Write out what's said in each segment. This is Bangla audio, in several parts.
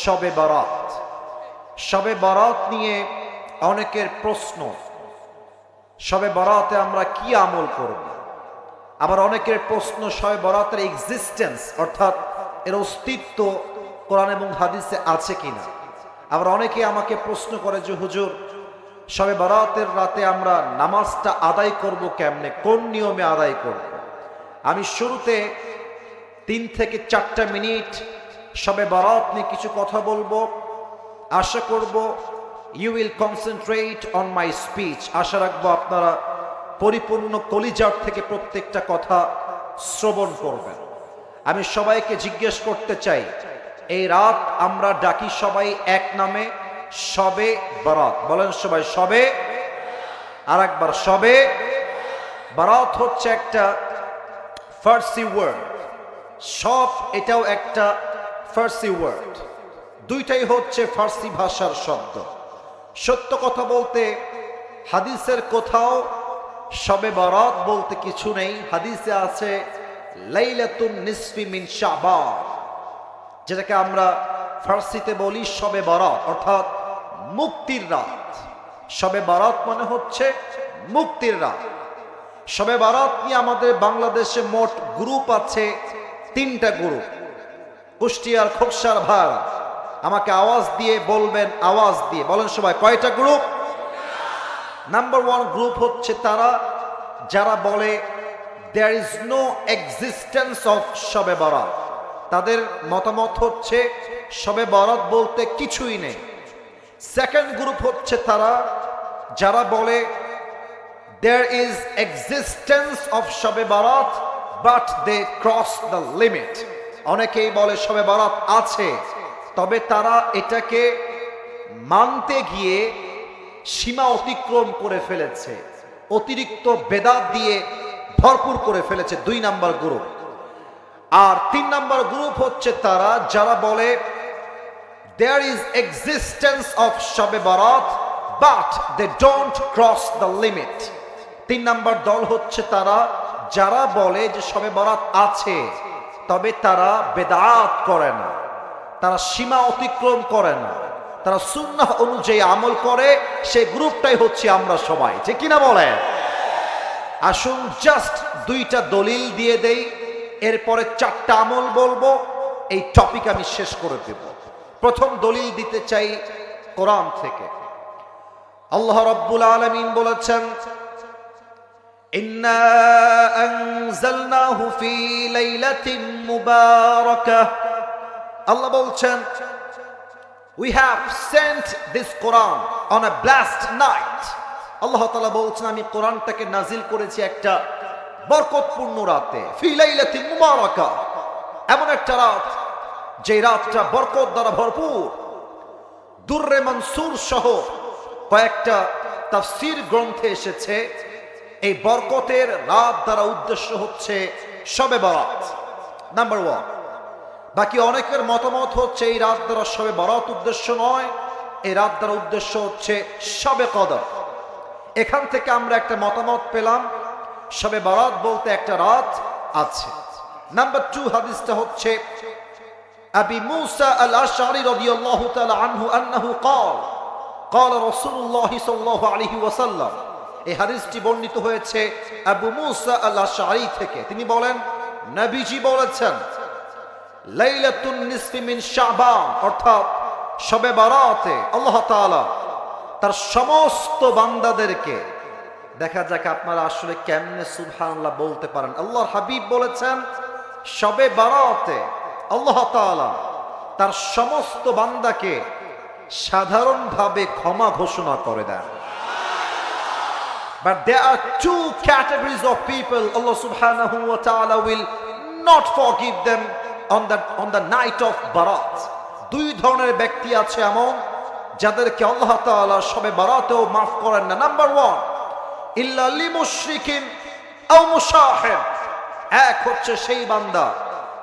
শবে বরাত। শবে বরাত নিয়ে অনেকের প্রশ্ন, শবে বরাতে আমরা কি আমল করব। আবার অনেকের প্রশ্ন শবে বরাতের এক্সিস্টেন্স অর্থাৎ এর অস্তিত্ব কোরআন এবং হাদিসে আছে কিনা। আবার অনেকে আমাকে প্রশ্ন করে যে হুজুর, শবে বরাতের রাতে আমরা নামাজটা আদায় করব কেমনে, কোন নিয়মে আদায় করব। আমি শুরুতে 3 থেকে 4টা মিনিট শবে বরাত নিয়ে কিছু কথা বলবো। আশা করব you will concentrate on my speech. আশা রাখবো আপনারা পরিপূর্ণ কলিজার থেকে প্রত্যেকটা কথা শ্রবণ করবেন। আমি সবাইকে জিজ্ঞেস করতে চাই, এই রাত আমরা ডাকি সবাই এক নামে শবে বরাত। বলেন সবাই শবে, আর একবার শবে বরাত হচ্ছে একটা ফার্সি ওয়ার্ড। সব এটাও একটা ফার্সি ওয়ার্ড, দুইটাই হচ্ছে ফার্সি ভাষার শব্দ। সত্য কথা বলতে হাদিসের কোথাও শবে বরাত বলতে কিছু নেই। হাদিসে আছে লাইলাতুন নিসফি মিন শাবান, যেটাকে আমরা ফার্সিতে বলি শবে বরাত অর্থাৎ মুক্তির রাত। শবে বরাত মানে হচ্ছে মুক্তির রাত। শবে বরাত নিয়ে আমাদের বাংলাদেশে মোট গ্রুপ আছে 3টা গ্রুপ। কুষ্টিয়ার খোকসার ভাড়া আমাকে আওয়াজ দিয়ে বলবেন, আওয়াজ দিয়ে বলেন সবাই কয়টা গ্রুপ। নাম্বার 1 গ্রুপ হচ্ছে তারা যারা বলে there is no existence of Shab-e Barat. তাদের মতামত হচ্ছে শবে বরাত বলতে কিছুই নেই। সেকেন্ড গ্রুপ হচ্ছে তারা যারা বলে there is existence of Shab-e Barat but they cross the limit. অনেকেই বলে শবে বরাত আছে, তবে তারা এটাকে মানতে গিয়ে সীমা অতিক্রম করে ফেলেছে, অতিরিক্ত বেদাত দিয়ে ভরপুর করে ফেলেছে। 2 নাম্বার গ্রুপ। আর 3 নাম্বার গ্রুপ হচ্ছে তারা যারা বলে there is existence of শবে বরাত but they don't cross the limit। 3 number দল হচ্ছে তারা যারা বলে যে শবে বরাত আছে, তবে তারা বেদাত করে না, তারা সীমা অতিক্রম করে না, তারা সুন্নাহ অনুযায়ী আমল করে। সেই গ্রুপটাই হচ্ছে আমরা সবাই, যে কিনা বলে। আসুন জাস্ট 2টা দলিল দিয়ে দেই, এরপরে 4টা আমল বলবো, এই টপিক আমি শেষ করে দেব। প্রথম দলিল দিতে চাই কোরআন থেকে। আল্লাহ রাব্বুল আলামিন বলেছেন ইন্না আনজালনাহু ফি লাইলাতিন মুবারাকাহ। আল্লাহ বলছেন we have sent this Quran on a blessed night। আল্লাহ তাআলা বলছেন আমি কোরআনটাকে নাজিল করেছি একটা বরকতপূর্ণ রাতে। ফি লাইলাতিন মুবারাকাহ, এমন একটা রাত যে রাতটা বরকত দ্বারা ভরপুর। দুররে মনসুর সহ কয়েকটা তাফসীর গ্রন্থে এসেছে এই বরকতের রাত দ্বারা উদ্দেশ্য হচ্ছে শবে বরাত, নাম্বার 1। বাকি অনেকের মতামত হচ্ছে এই রাত দ্বারা শবে বরাত উদ্দেশ্য নয়, এই রাত দ্বারা উদ্দেশ্য হচ্ছে শবে কদর। এখান থেকে আমরা একটা মতামত পেলাম শবে বরাত বলতে একটা রাত আছে। নাম্বার 2 হাদিসটা হচ্ছে আবি মুসা আল আশআরি রাদিয়াল্লাহু তাআলা আনহু আন্নাহু قال قال رسول الله صلى الله عليه وسلم। এই হাদিসটি বর্ণিত হয়েছে আবু মুসা আল আশআরি থেকে। তিনি বলেন নবীজি বলেছেন লাইলাতুন নিসফি মিন শাবান অর্থাৎ শবে বরাতে আল্লাহ তাআলা তার সমস্ত বান্দাদেরকে, দেখা যাক আপনারা আসলে কেমনে সুবহানাল্লাহ বলতে পারেন। আল্লাহর হাবিব বলেছেন শবে বরাতে আল্লাহ তাআলা তার সমস্ত বান্দাকে সাধারণভাবে ক্ষমা ঘোষণা করে দেন। But there are 2 categories of people Allah subhanahu wa ta'ala will not forgive them on the night of Barat। 2 ধরনের ব্যক্তি আছে এমন যাদেরকে আল্লাহ তাআলা শবে বরাতেও মাফ করেন না। নাম্বার 1 ইল্লা লিমুশরিকিন আও মুশাহিন। এক হচ্ছে সেই বান্দা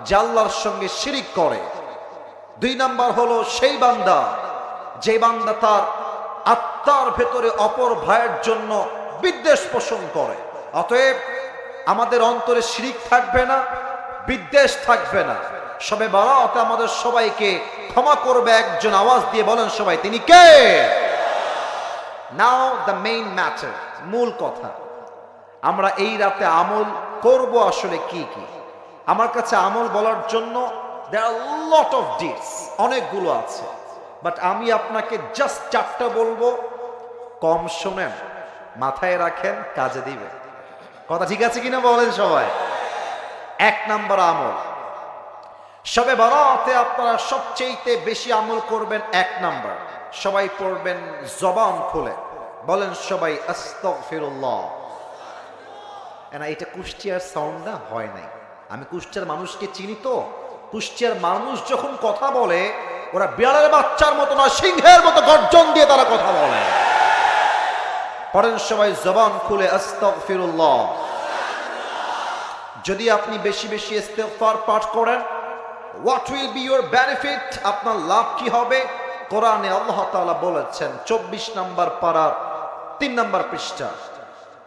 যে আল্লাহর সঙ্গে শিরিক করে। 2 নাম্বার হলো সেই বান্দা যে বান্দা তার আত্মার ভেতরে অপর ভাইয়ের জন্য বিদ্বেষ পোষণ করে। অতএব আমাদের অন্তরে শিরিক থাকবে না, বিদ্বেষ থাকবে না, শবে বরাতে আমাদের সবাইকে ক্ষমা করবে একজন। আওয়াজ দিয়ে বলেন সবাই, তিনি কে? নাও দ্য মেইন ম্যাটার, মূল কথা, আমরা এই রাতে আমল করব আসলে কি কি? আমার কাছে আমল বলার জন্য there are a lot of deeds, অনেকগুলো আছে, বাট আমি আপনাকে জাস্ট 4টা বলবো। কম শোনেন, মাথায় রাখেন, কাজে দিবে। কথা ঠিক আছে কিনা বলেন সবাই? 1 নাম্বার আমল, শবে বরাতে আপনারা সবচেয়ে বেশি আমল করবেন। 1 নাম্বার, সবাই পড়বেন জবান খুলে, বলেন সবাই আস্তাগফিরুল্লাহ। না, এটা কুষ্টিয়ার সাউন্ড না, হয় নাই। আমি কুষ্টিয়ার মানুষকে চিনি তো। কুষ্টিয়ার মানুষ যখন কথা বলে, ওরা বিড়ালের বাচ্চার মতো না, সিংহের মতো গর্জন দিয়ে তারা কথা বলে। পড়েন সবাই জবান খুলে আস্তাগফিরুল্লাহ। যদি আপনি বেশি বেশি ইস্তেগফার পাঠ করেন, what will be your benefit, আপনার লাভ কি হবে? কোরআনে আল্লাহ তাআলা বলেছেন 24 নম্বর পারার 3 নম্বর পৃষ্ঠা,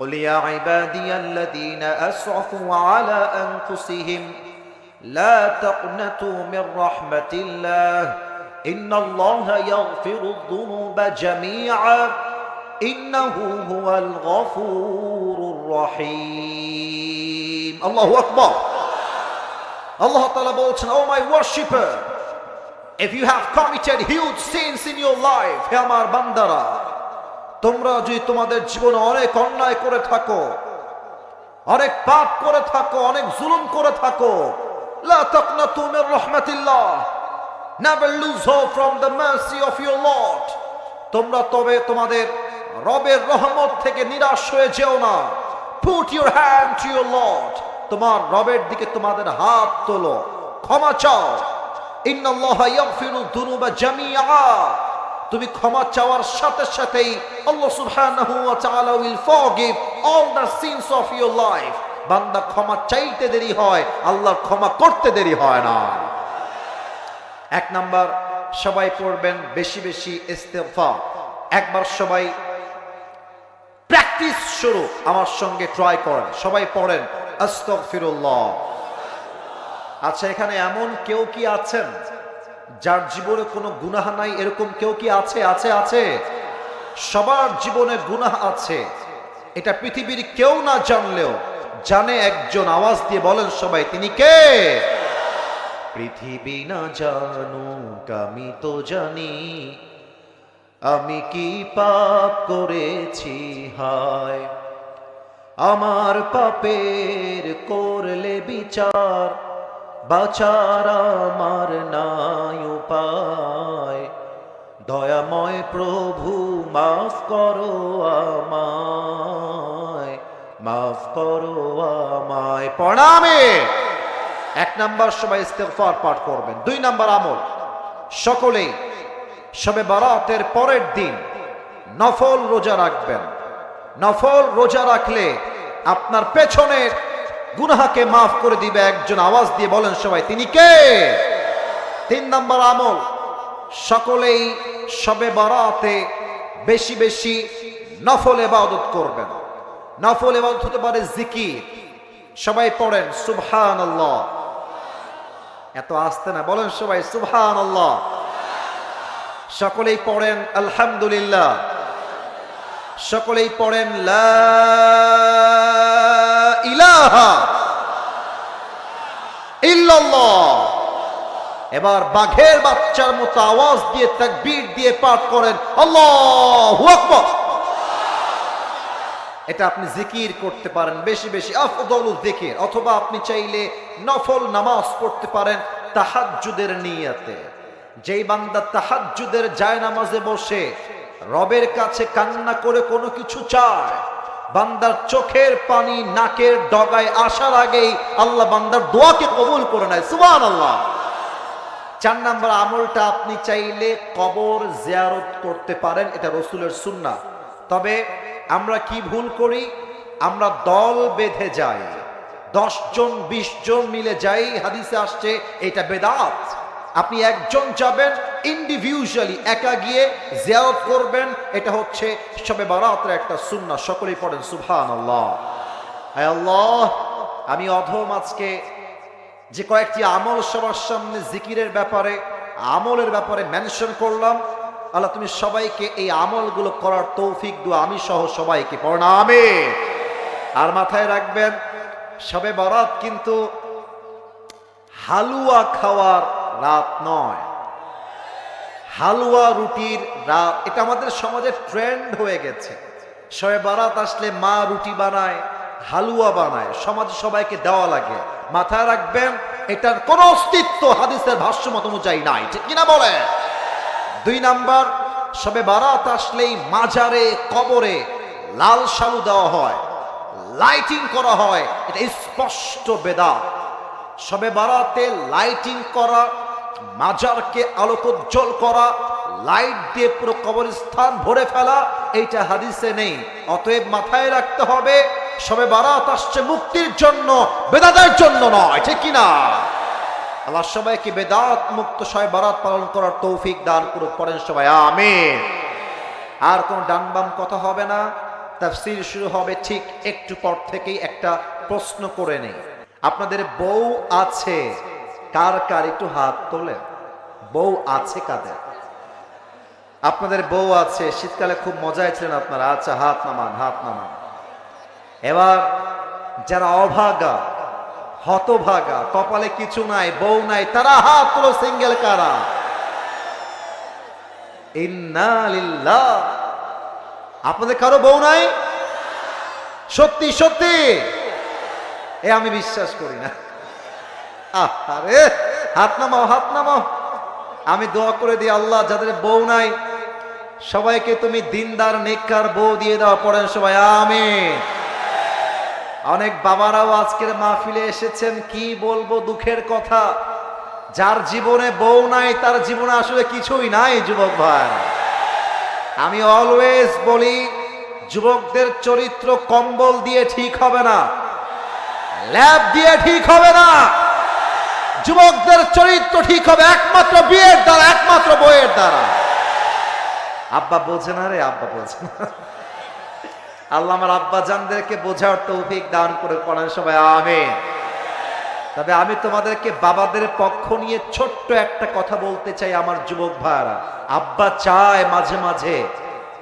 قل يا عبادي الذين أسرفوا على أنفسهم لا تقنطوا من رحمة الله إن الله يغفر الذنوب جميعا إنه هو الغفور الرحيم. الله أكبر. Allah Ta'ala বলছেন, oh my worshipper, if you have committed huge sins in your life, হে আমার বান্দারা, তোমরা যদি তোমাদের জীবনে অনেক অন্যায় করে থাকো, অনেক পাপ করে থাকো, অনেক জুলুম করে থাকো, লা তাকনাতু Mir রাহমাতিল্লাহ, never lose hope from the mercy of your Lord. তোমরা তবে তোমাদের রবের রহমত থেকে নিরাশ হয়ে যেও না। Put your hand to your Lord, তোমার রবের দিকে তোমাদের হাত তোলো, ক্ষমা চাও। ইন্নাল্লাহা ইয়াগফিরু যুনুবা জামিআ, তুমি ক্ষমা চাওয়ার সাথে সাথেই আল্লাহ সুবহানাহু ওয়া তাআলা will forgive all the sins of your life. বান্দা ক্ষমা চাইতে দেরি হয়, আল্লাহর ক্ষমা করতে দেরি হয় না। 1 নাম্বার, সবাই পড়বেন বেশি বেশি ইস্তেগফার। একবার সবাই প্র্যাকটিস শুরু, আমার সঙ্গে ট্রাই করেন, সবাই পড়েন আস্তাগফিরুল্লাহ। আচ্ছা, এখানে এমন কেউ কি আছেন যার জীবনে কোনো গুনাহ নাই? এরকম কেউ কি আছে? আছে, আছে। সবার জীবনে গুনাহ আছে, এটা পৃথিবীর কেউ না জানলেও জানে একজন। আওয়াজ দিয়ে বলেন সবাই, তিনি কে? পৃথিবী না জানুক, আমি তো জানি আমি কি পাপ করেছি, হায় আমার পাপের করলে বিচার, বাঁচার আমার নাই উপায়, দয়াময় প্রভু মাফ করো আমায়, মাফ করো আমায়। প্রণামে 1 নাম্বার, সবাই ইস্তেগফার পাঠ করবেন। 2 নাম্বার আমল, সকলেই শবে বরাতের পরের দিন নফল রোজা রাখবেন। নফল রোজা রাখলে আপনার পেছনের গুনাহকে মাফ করে দিবে একজন। আওয়াজ দিয়ে বলেন সবাই, তিনি কে? 3 নাম্বার আমল, সকলেই শবে বরাতে বেশি বেশি নফল ইবাদত করবেন। নফল ইবাদত হতে পারে জিকির। সবাই পড়েন সুবহানাল্লাহ। এত আস্তে না, বলেন সবাই সুবহানাল্লাহ। সকলেই পড়েন আলহামদুলিল্লাহ। সকলেই পড়েন লা ইলাহা ইল্লাল্লাহ। এবার বাঘের বাচ্চার মতো আওয়াজ দিয়ে তাকবীর দিয়ে পাঠ করেন আল্লাহু আকবার। এটা আপনি জিকির করতে পারেন বেশি বেশি, আফদলুল যিকির। অথবা আপনি চাইলে নফল নামাজ পড়তে পারেন তাহাজ্জুদের নিয়তে। যেই বান্দা তাহাজ্জুদের জায়নামাজে বসে রবের কাছে কান্না করে কোনো কিছু চায়, বান্দার চোখের পানি নাকের ডগায় আসার আগেই আল্লাহ বান্দার দোয়াকে কবুল করে নেয়। সুবহানাল্লাহ। 4 নাম্বার আমলটা আপনি চাইলে কবর জিয়ারত করতে পারেন, এটা রাসূলের সুন্নাহ। তবে আমরা কি ভুল করি? আমরা দল বেঁধে যাই, 10 জন 20 জন মিলে যাই, হাদিসে আসছে এটা বেদাত। আপনি একজন যাবেন ইন্ডিভিজুয়ালি, একা গিয়ে জিয়ারত করবেন, এটা হচ্ছে শবে বরাতের একটা সুন্নাহ। সকলেই পড়েন সুবহানাল্লাহ। আয় আল্লাহ, আমি অধম আজকে যে কয়েকটি আমল সবার সামনে জিকিরের ব্যাপারে, আমলের ব্যাপারে মেনশন করলাম, আল্লাহ তুমি সবাইকে এই আমলগুলো করার তৌফিক দাও, আমি সহ সবাইকে, পড়না আমিন। আর মাথায় রাখবেন, শবে বরাত কিন্তু হালুয়া খাওয়ার রাত নয়, হালুয়া রুটির রাত। এটা আমাদের সমাজে ট্রেন্ড হয়ে গেছে। শবে বরাত আসলে মা রুটি বানায়, হালুয়া বানায়, সমাজে সবাইকে দেওয়া লাগে। মাথায় রাখবেন, এটার কোন অস্তিত্ব হাদিসের ভাষ্য মত অনুযায়ী নাই, ঠিক কিনা বলে। 2 নাম্বার, শবে বরাত আসলেই মাজারে, কবরে লাল শালু দেওয়া হয়, লাইটিং করা হয়, এটা স্পষ্ট বেদাত। শবে বরাতে লাইটিং করা, মাজারকে আলোকোজ্জ্বল করা, লাইট দিয়ে পুরো কবরস্থান ভরে ফেলা, এইটা হাদিসে নেই। অতএব মাথায় রাখতে হবে, শবে বরাত আসছে মুক্তির জন্য, বেদাতের জন্য নয়, ঠিক কিনা। আল্লাহ সবাইকে বেদাত মুক্ত শবে বরাত পালন করার তৌফিক দান করুক, পড়েন সবাই আমিন। আর কোন ডান বাম কথা হবে না, তাফসীর শুরু হবে ঠিক একটু পর থেকেই। একটা প্রশ্ন করে নেই, আপনাদের বউ আছে কার কার? একটু হাত তোলে। বউ আছে কাদের? আপনাদের বউ আছে, শীতকালে খুব মজায় ছিলেন আপনারা। আচ্ছা, হাত নামান, হাত নামান। এবার যারা অভাগা, হতভাগা, কপালে কিছু নাই, বউ নাই, তারা হাত তোলো। সিঙ্গেল কারা? ইন্না লিল্লাহ। আপনাদের কারো বউ নাই? সত্যি সত্যি? আমি বিশ্বাস করি না। আরে হাত নামাও, হাত নামাও। আমি দোয়া করে দিই, আল্লাহ যাদের বউ নাই সবাইকে তুমি দিনদার নেককার বউ দিয়ে দাও, পড়েন সবাই আমিন। অনেক বাবারাও আজকের মাহফিলে এসেছেন, কি বলবো দুঃখের কথা, যার জীবনে বউ নাই তার জীবনে আসলে কিছুই নাই। যুবক ভাই, আমি অলওয়েজ বলি, যুবকদের চরিত্র কম্বল দিয়ে ঠিক হবে না, ল্যাব দিয়ে ঠিক হবে না। যুবকদের চরিত্র ঠিক হবে একমাত্র বিয়ের দ্বারা, একমাত্র বইয়ের দ্বারা। আব্বা বোঝে না রে, আব্বা বোঝে না। আল্লাহ আমার আব্বা জানদেরকে বোঝার তৌফিক দান করে, পড়েন সবাই আমিন। তবে আমি তোমাদেরকে বাবাদের পক্ষ নিয়ে ছোট্ট একটা কথা বলতে চাই। আমার যুবক ভাইরা, আব্বা চায় মাঝে মাঝে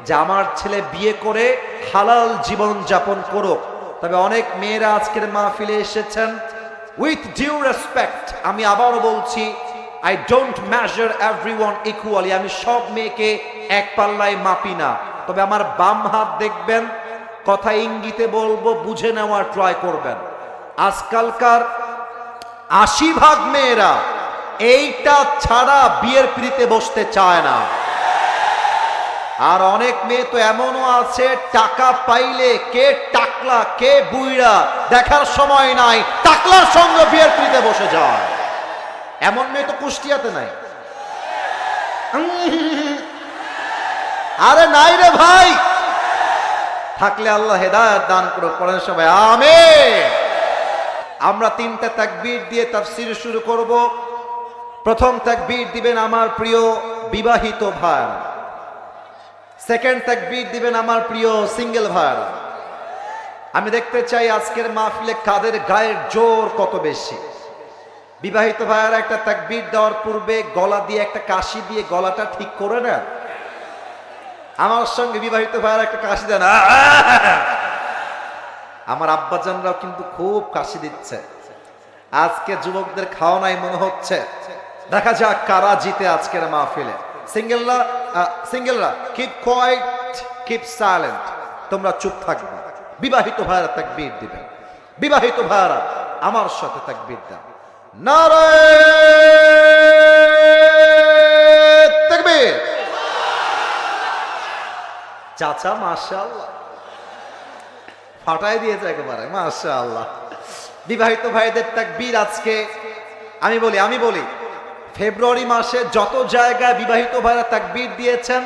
যে আমার ছেলে বিয়ে করে হালাল জীবন যাপন করুক। তবে অনেক মেয়েরা আজকের মাহফিলে এসেছেন, উইথ ডিউ রেসপেক্ট আমি আবারও বলছি, I don't measure everyone equally. আমি সব মেয়েকে এক পাল্লায় মাপি না। তবে আমার বাম হাত দেখবেন, কথা ইঙ্গিতে বলবো, বুঝে নেওয়ার ট্রাই করবেন। আজকালকার 80% মেয়েরা এইটা ছাড়া বিয়ের পিড়িতে বসতে চায় না। আর অনেক মেয়ে তো এমনও আছে, টাকা পাইলে কে টাকলা কে বুইড়া দেখার সময় নাই, টাকলার সঙ্গে বিয়ের পিড়িতে বসে যায়। এমন মেয়ে তো কুষ্টিয়াতে নাই। আরে নাই রে ভাই, থাকলে আল্লাহ হেদায়েত দান করুক, পড়েন সবাই আমিন। আমরা 3টা তাকবীর দিয়ে তাফসীর শুরু করব। প্রথম তাকবীর দিবেন আমার প্রিয় বিবাহিত ভাইরা, সেকেন্ড তাকবীর দিবেন আমার প্রিয় সিঙ্গেল ভাইরা। আমি দেখতে চাই আজকের মাহফিলে কাদের গায়ের জোর কত বেশি। বিবাহিত ভাইরা একটা তাকবীর দেওয়ার পূর্বে গলা দিয়ে একটা কাশি দিয়ে গলাটা ঠিক করে নেন। আমার সঙ্গে বিবাহিত ভাইরা একটা কাশি দেন। আমার আব্বাজানরাও কিন্তু খুব কাশি দিচ্ছে। আজকে যুবকদের খাওয়া নাই মনে হচ্ছে। দেখা যাক কারা জিতে আজকের মাহফিলে। সিঙ্গেলরা কিপ কোয়াইট, কিপ সাইলেন্ট, তোমরা চুপ থাকবে। বিবাহিত ভাইরা তাকবীর দিবেন। বিবাহিত ভাইরা আমার সাথে তাকবীর দেন। নারে তাকবীর। চাচা মাশাআল্লাহ ফাটাই দিয়েছে একেবারে, মাশাআল্লাহ। বিবাহিত ভাইদের তাকবীর আজকে আমি বলি ফেব্রুয়ারি মাসে যত জায়গায় বিবাহিত ভাইরা তাকবীর দিয়েছেন,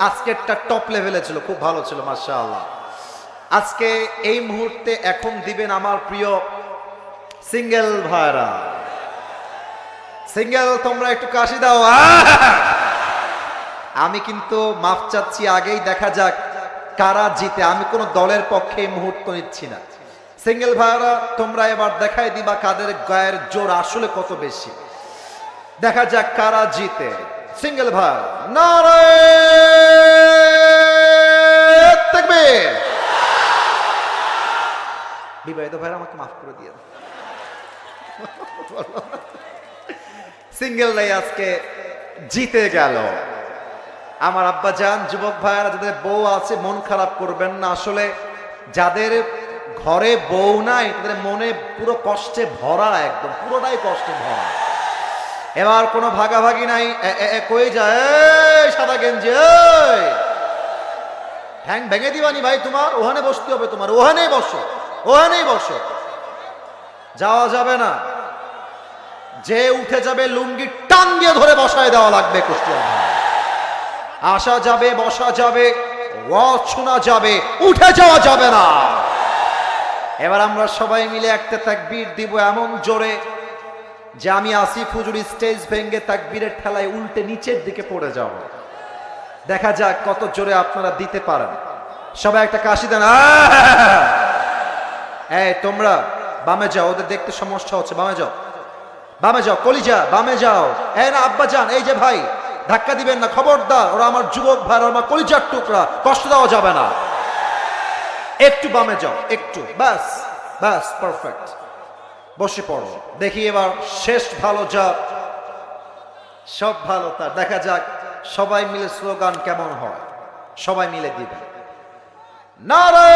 আজকেরটা টপ লেভেলে ছিল, খুব ভালো ছিল, মাশাআল্লাহ। আজকে এই মুহূর্তে এখন দিবেন আমার প্রিয় সিঙ্গেল ভাইরা। সিঙ্গেল তোমরা একটু কাশি দাও। আমি কিন্তু মাফ চাচ্ছি, আগেই দেখা যাক কারা জিতে। আমি কোনো দলের পক্ষে এই মুহূর্ত নিচ্ছি না। সিঙ্গেল ভাইরা তোমরা এবার দেখাই দিবা কাদের গায়ের জোর আসলে কত বেশি। দেখা যাক কারা জিতে। সিঙ্গেল ভাই নারে তাকবীর। বিবাহিত ভাইরা আমাকে মাফ করে দিয়ে। সিঙ্গেল নাই আজকে জিতে গেল। আমার আব্বা জান, যুবক ভাইরা যাদের বউ আছে মন খারাপ করবেন না। আসলে যাদের ঘরে বউ নাই তাদের মনে পুরো কষ্টে ভরা, একদম পুরোটাই কষ্টে ভরা। এবার কোনো ভাগাভাগি নাই। কই যায় সাদা গেঞ্জি, ঠ্যাং ভেঙে দিবানি ভাই, তোমার ওখানে বসতে হবে, তোমার ওখানেই বসো, ওখানেই বসো, যাওয়া যাবে না। যে উঠে যাবে লুঙ্গি টান দিয়ে ধরে বসায় দেওয়া লাগবে। কুষ্টিয়া আসা যাবে, বসা যাবে, ওয়াজ শোনা যাবে, উঠে যাওয়া যাবে না। এবার আমরা সবাই মিলে একটা তাকবীর দিব এমন জোরে যে আমি আসিফ হুজুর স্টেজ ভেঙে তাকবীরের ঠেলায় উল্টে নিচের দিকে পড়ে যাব। দেখা যাক কত জোরে আপনারা দিতে পারেন। সবাই একটা কাশি দেন। এই তোমরা বামে যাও, ওদের দেখতে সমস্যা হচ্ছে, বামে যাও, বামে যাও, কলিজা বামে যাও। এই না আব্বা যান, এই যে ভাই ধাক্কা দিবেন না, খবরদার, ওরা আমার যুবক ভাই, আমার কলিজার টুকরা, কষ্ট দেওয়া যাবে না। একটু বামে যাও, একটু, ব্যাস ব্যাস, পারফেক্ট, বসে পড়ো। দেখি এবার শেষ ভালো যা সব ভালো তার। দেখা যাক সবাই মিলে স্লোগান কেমন হয়, সবাই মিলে দিবেন। নারে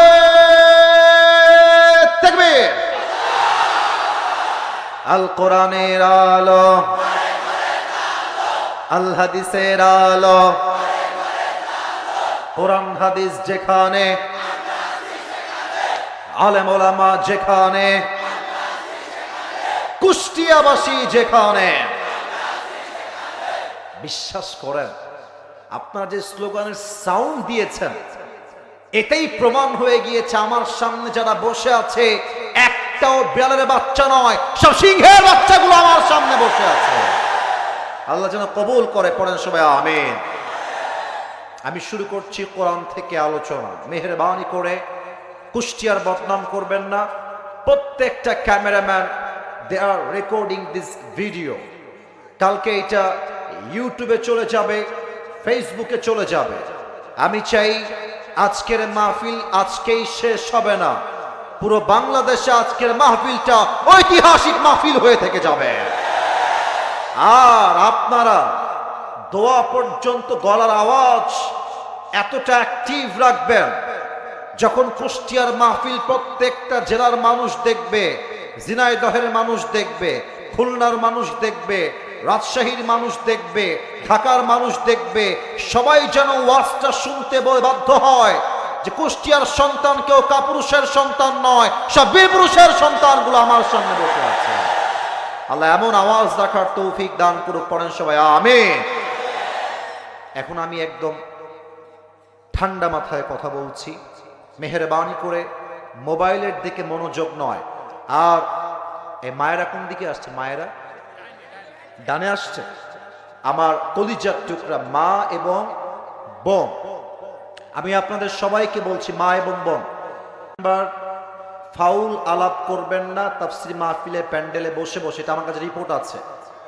তাকবীর। আল কোরআনের আলো, আল হাদিসের আলো, কোরআন হাদিস যেখানে, আলেম ওলামা যেখানে, কুষ্টিয়াবাসী যেখানে। বিশ্বাস করেন আপনারা যে স্লোগানের সাউন্ড দিয়েছেন এটাই প্রমাণ হয়ে গিয়েছে আমার সামনে যারা বসে আছে একটাও বিড়ালের বাচ্চা নয়, সব সিংহের বাচ্চাগুলো আমার সামনে বসে আছে। আল্লাহ যেন কবুল করে, পড়েন সবাই আমিন। আমি শুরু করছি কোরআন থেকে আলোচনা। মেহেরবানি করে কুষ্টিয়ার বদনাম করবেন না। প্রত্যেকটা cameraman, they are recording this video. কালকে এটা ইউটিউবে চলে যাবে, ফেসবুকে চলে যাবে। আমি চাই আজকের মাহফিল আজকেই শেষ হবে না, পুরো বাংলাদেশে আজকের মাহফিলটা ঐতিহাসিক মাহফিল হয়ে থেকে যাবে। আর আপনারা দোয়া পর্যন্ত গলার আওয়াজ এতটা অ্যাক্টিভ রাখবেন, যখন কুষ্টিয়ার মাহফিল প্রত্যেকটা জেলার মানুষ দেখবে, ঝিনাইদহের মানুষ দেখবে, খুলনার মানুষ দেখবে, রাজশাহীর মানুষ দেখবে, ঢাকার মানুষ দেখবে, সবাই যেন ওয়াজটা শুনতে বাধ্য হয় যে কুষ্টিয়ার সন্তান কেউ কাপুরুষের সন্তান নয়, সব বীরপুরুষের সন্তানগুলো আমার সামনে বসে আছে। আল্লাহ এমন আওয়াজ রাখার তৌফিক দান করুক, পড়েন সবাই আমিন। এখন আমি একদম ঠান্ডা মাথায় কথা বলছি, মেহেরবানি করে মোবাইলের দিকে মনোযোগ নয়। আর এই মায়েরা কোন দিকে আসছে? মায়েরা ডানে আসছে। আমার কলিজার টুকরা মা এবং বোন, আমি আপনাদের সবাইকে বলছি, মা এবং বোন, ফাউল আলাপ করবেন না তাফসীর মাহফিলে প্যান্ডেলে বসে বসে। এটা আমার কাছে রিপোর্ট আছে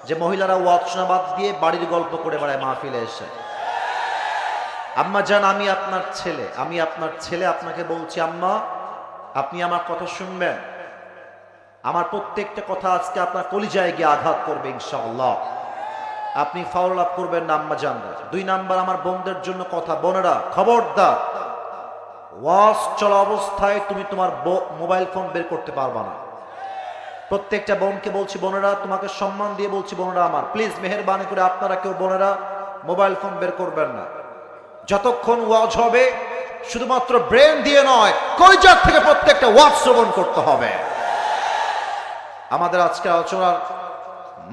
যে মহিলারা ওয়াজ শোনা বাদ দিয়ে বাড়ির গল্প করে বেড়ায় মাহফিলে এসে। আম্মা জান, আমি আপনার ছেলে, আমি আপনার ছেলে, আপনাকে বলছি আম্মা আপনি আমার কথা শুনবেন। আমার প্রত্যেকটা কথা আজকে আপনার কলিজায় গিয়ে আঘাত করবে ইনশাআল্লাহ। আপনি ফাউল আলাপ করবেন না আম্মা জানরা। 2 নাম্বার আমার বোনদের জন্য কথা, বোনেরা খবরদার, ওয়াজ চলা অবস্থায় তুমি তোমার মোবাইল ফোন বের করতে পারবা না। প্রত্যেকটা বোনকে বলছি, বোনেরা তোমাকে সম্মান দিয়ে বলছি, বোনেরা আমার প্লিজ মেহেরবানি করে আপনারা কেউ বোনেরা মোবাইল ফোন বের করবেন না। যতক্ষণ ওয়াজ হবে শুধুমাত্র ব্রেন দিয়ে নয়, কলিজার থেকে প্রত্যেকটা ওয়াজ শ্রবণ করতে হবে। আমাদের আজকে আলোচনার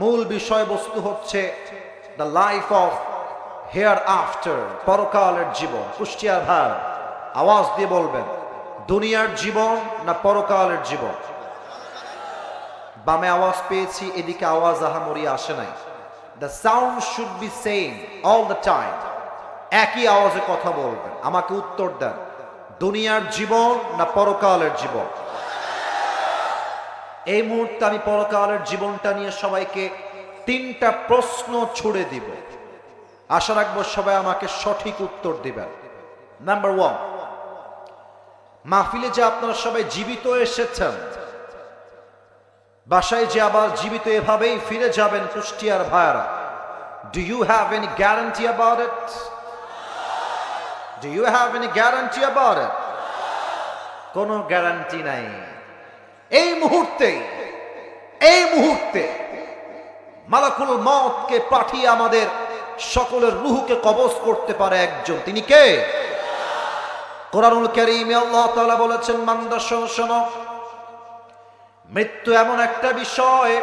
মূল বিষয়বস্তু হচ্ছে the life of hair after, পরকালের জীবন। কুষ্টিয়ার ভাই আওয়াজ দিয়ে বলবেন, দুনিয়ার জীবন না পরকালের জীবন? বামে আওয়াজ পেয়েছি, এদিকে আওয়াজ আহামরি আসে নাই। The sound should be same all the time. একই আওয়াজে কথা বলবেন, আমাকে উত্তর দেন, দুনিয়ার জীবন না পরকালের জীবন? এই মুহূর্তে আমি পরকালের জীবনটা নিয়ে সবাইকে 3টা প্রশ্ন ছুড়ে দিব। আশা রাখবো সবাই আমাকে সঠিক উত্তর দিবেন। নাম্বার 1, মাহফিলে যে আপনারা সবাই জীবিত এসেছেন, বাসায় যে আবার জীবিত এভাবেই ফিরে যাবেন কুষ্টিয়ার ভাইরা, do you have any guarantee about it? Do you have any guarantee about it? কোনো গ্যারান্টি নাই। এই মুহূর্তে মালাকুল মউতকে পাঠিয়ে আমাদের সকলের রূহকে কবজ করতে পারে একজন, তিনি কে? কোরআনুল কারীমে আল্লাহ তাআলা বলেছেন, বান্দা শোনো, মৃত্যু এমন একটা বিষয়,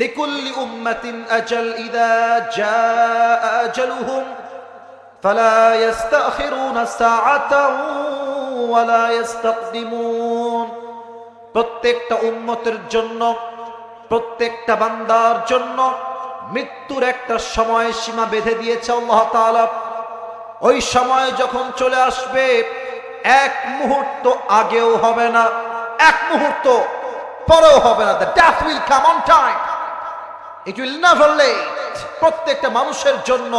লিকুল্লি উম্মাতিন আজাল, ইযা জাআ আজালুহুম ফালা ইস্তাখিরুনা সাআতান ওয়ালা ইস্তাকদিমুন। প্রত্যেকটা উম্মতের জন্য, প্রত্যেকটা বান্দার জন্য মৃত্যুর একটা সময় সীমা বেঁধে দিয়েছে আল্লাহ তাআলা। ওই সময় যখন চলে আসবে, এক মুহূর্ত আগেও হবে না, এক মুহূর্ত পরেও হবে না। The death will come on time. It will never late. প্রত্যেকটা মানুষের জন্য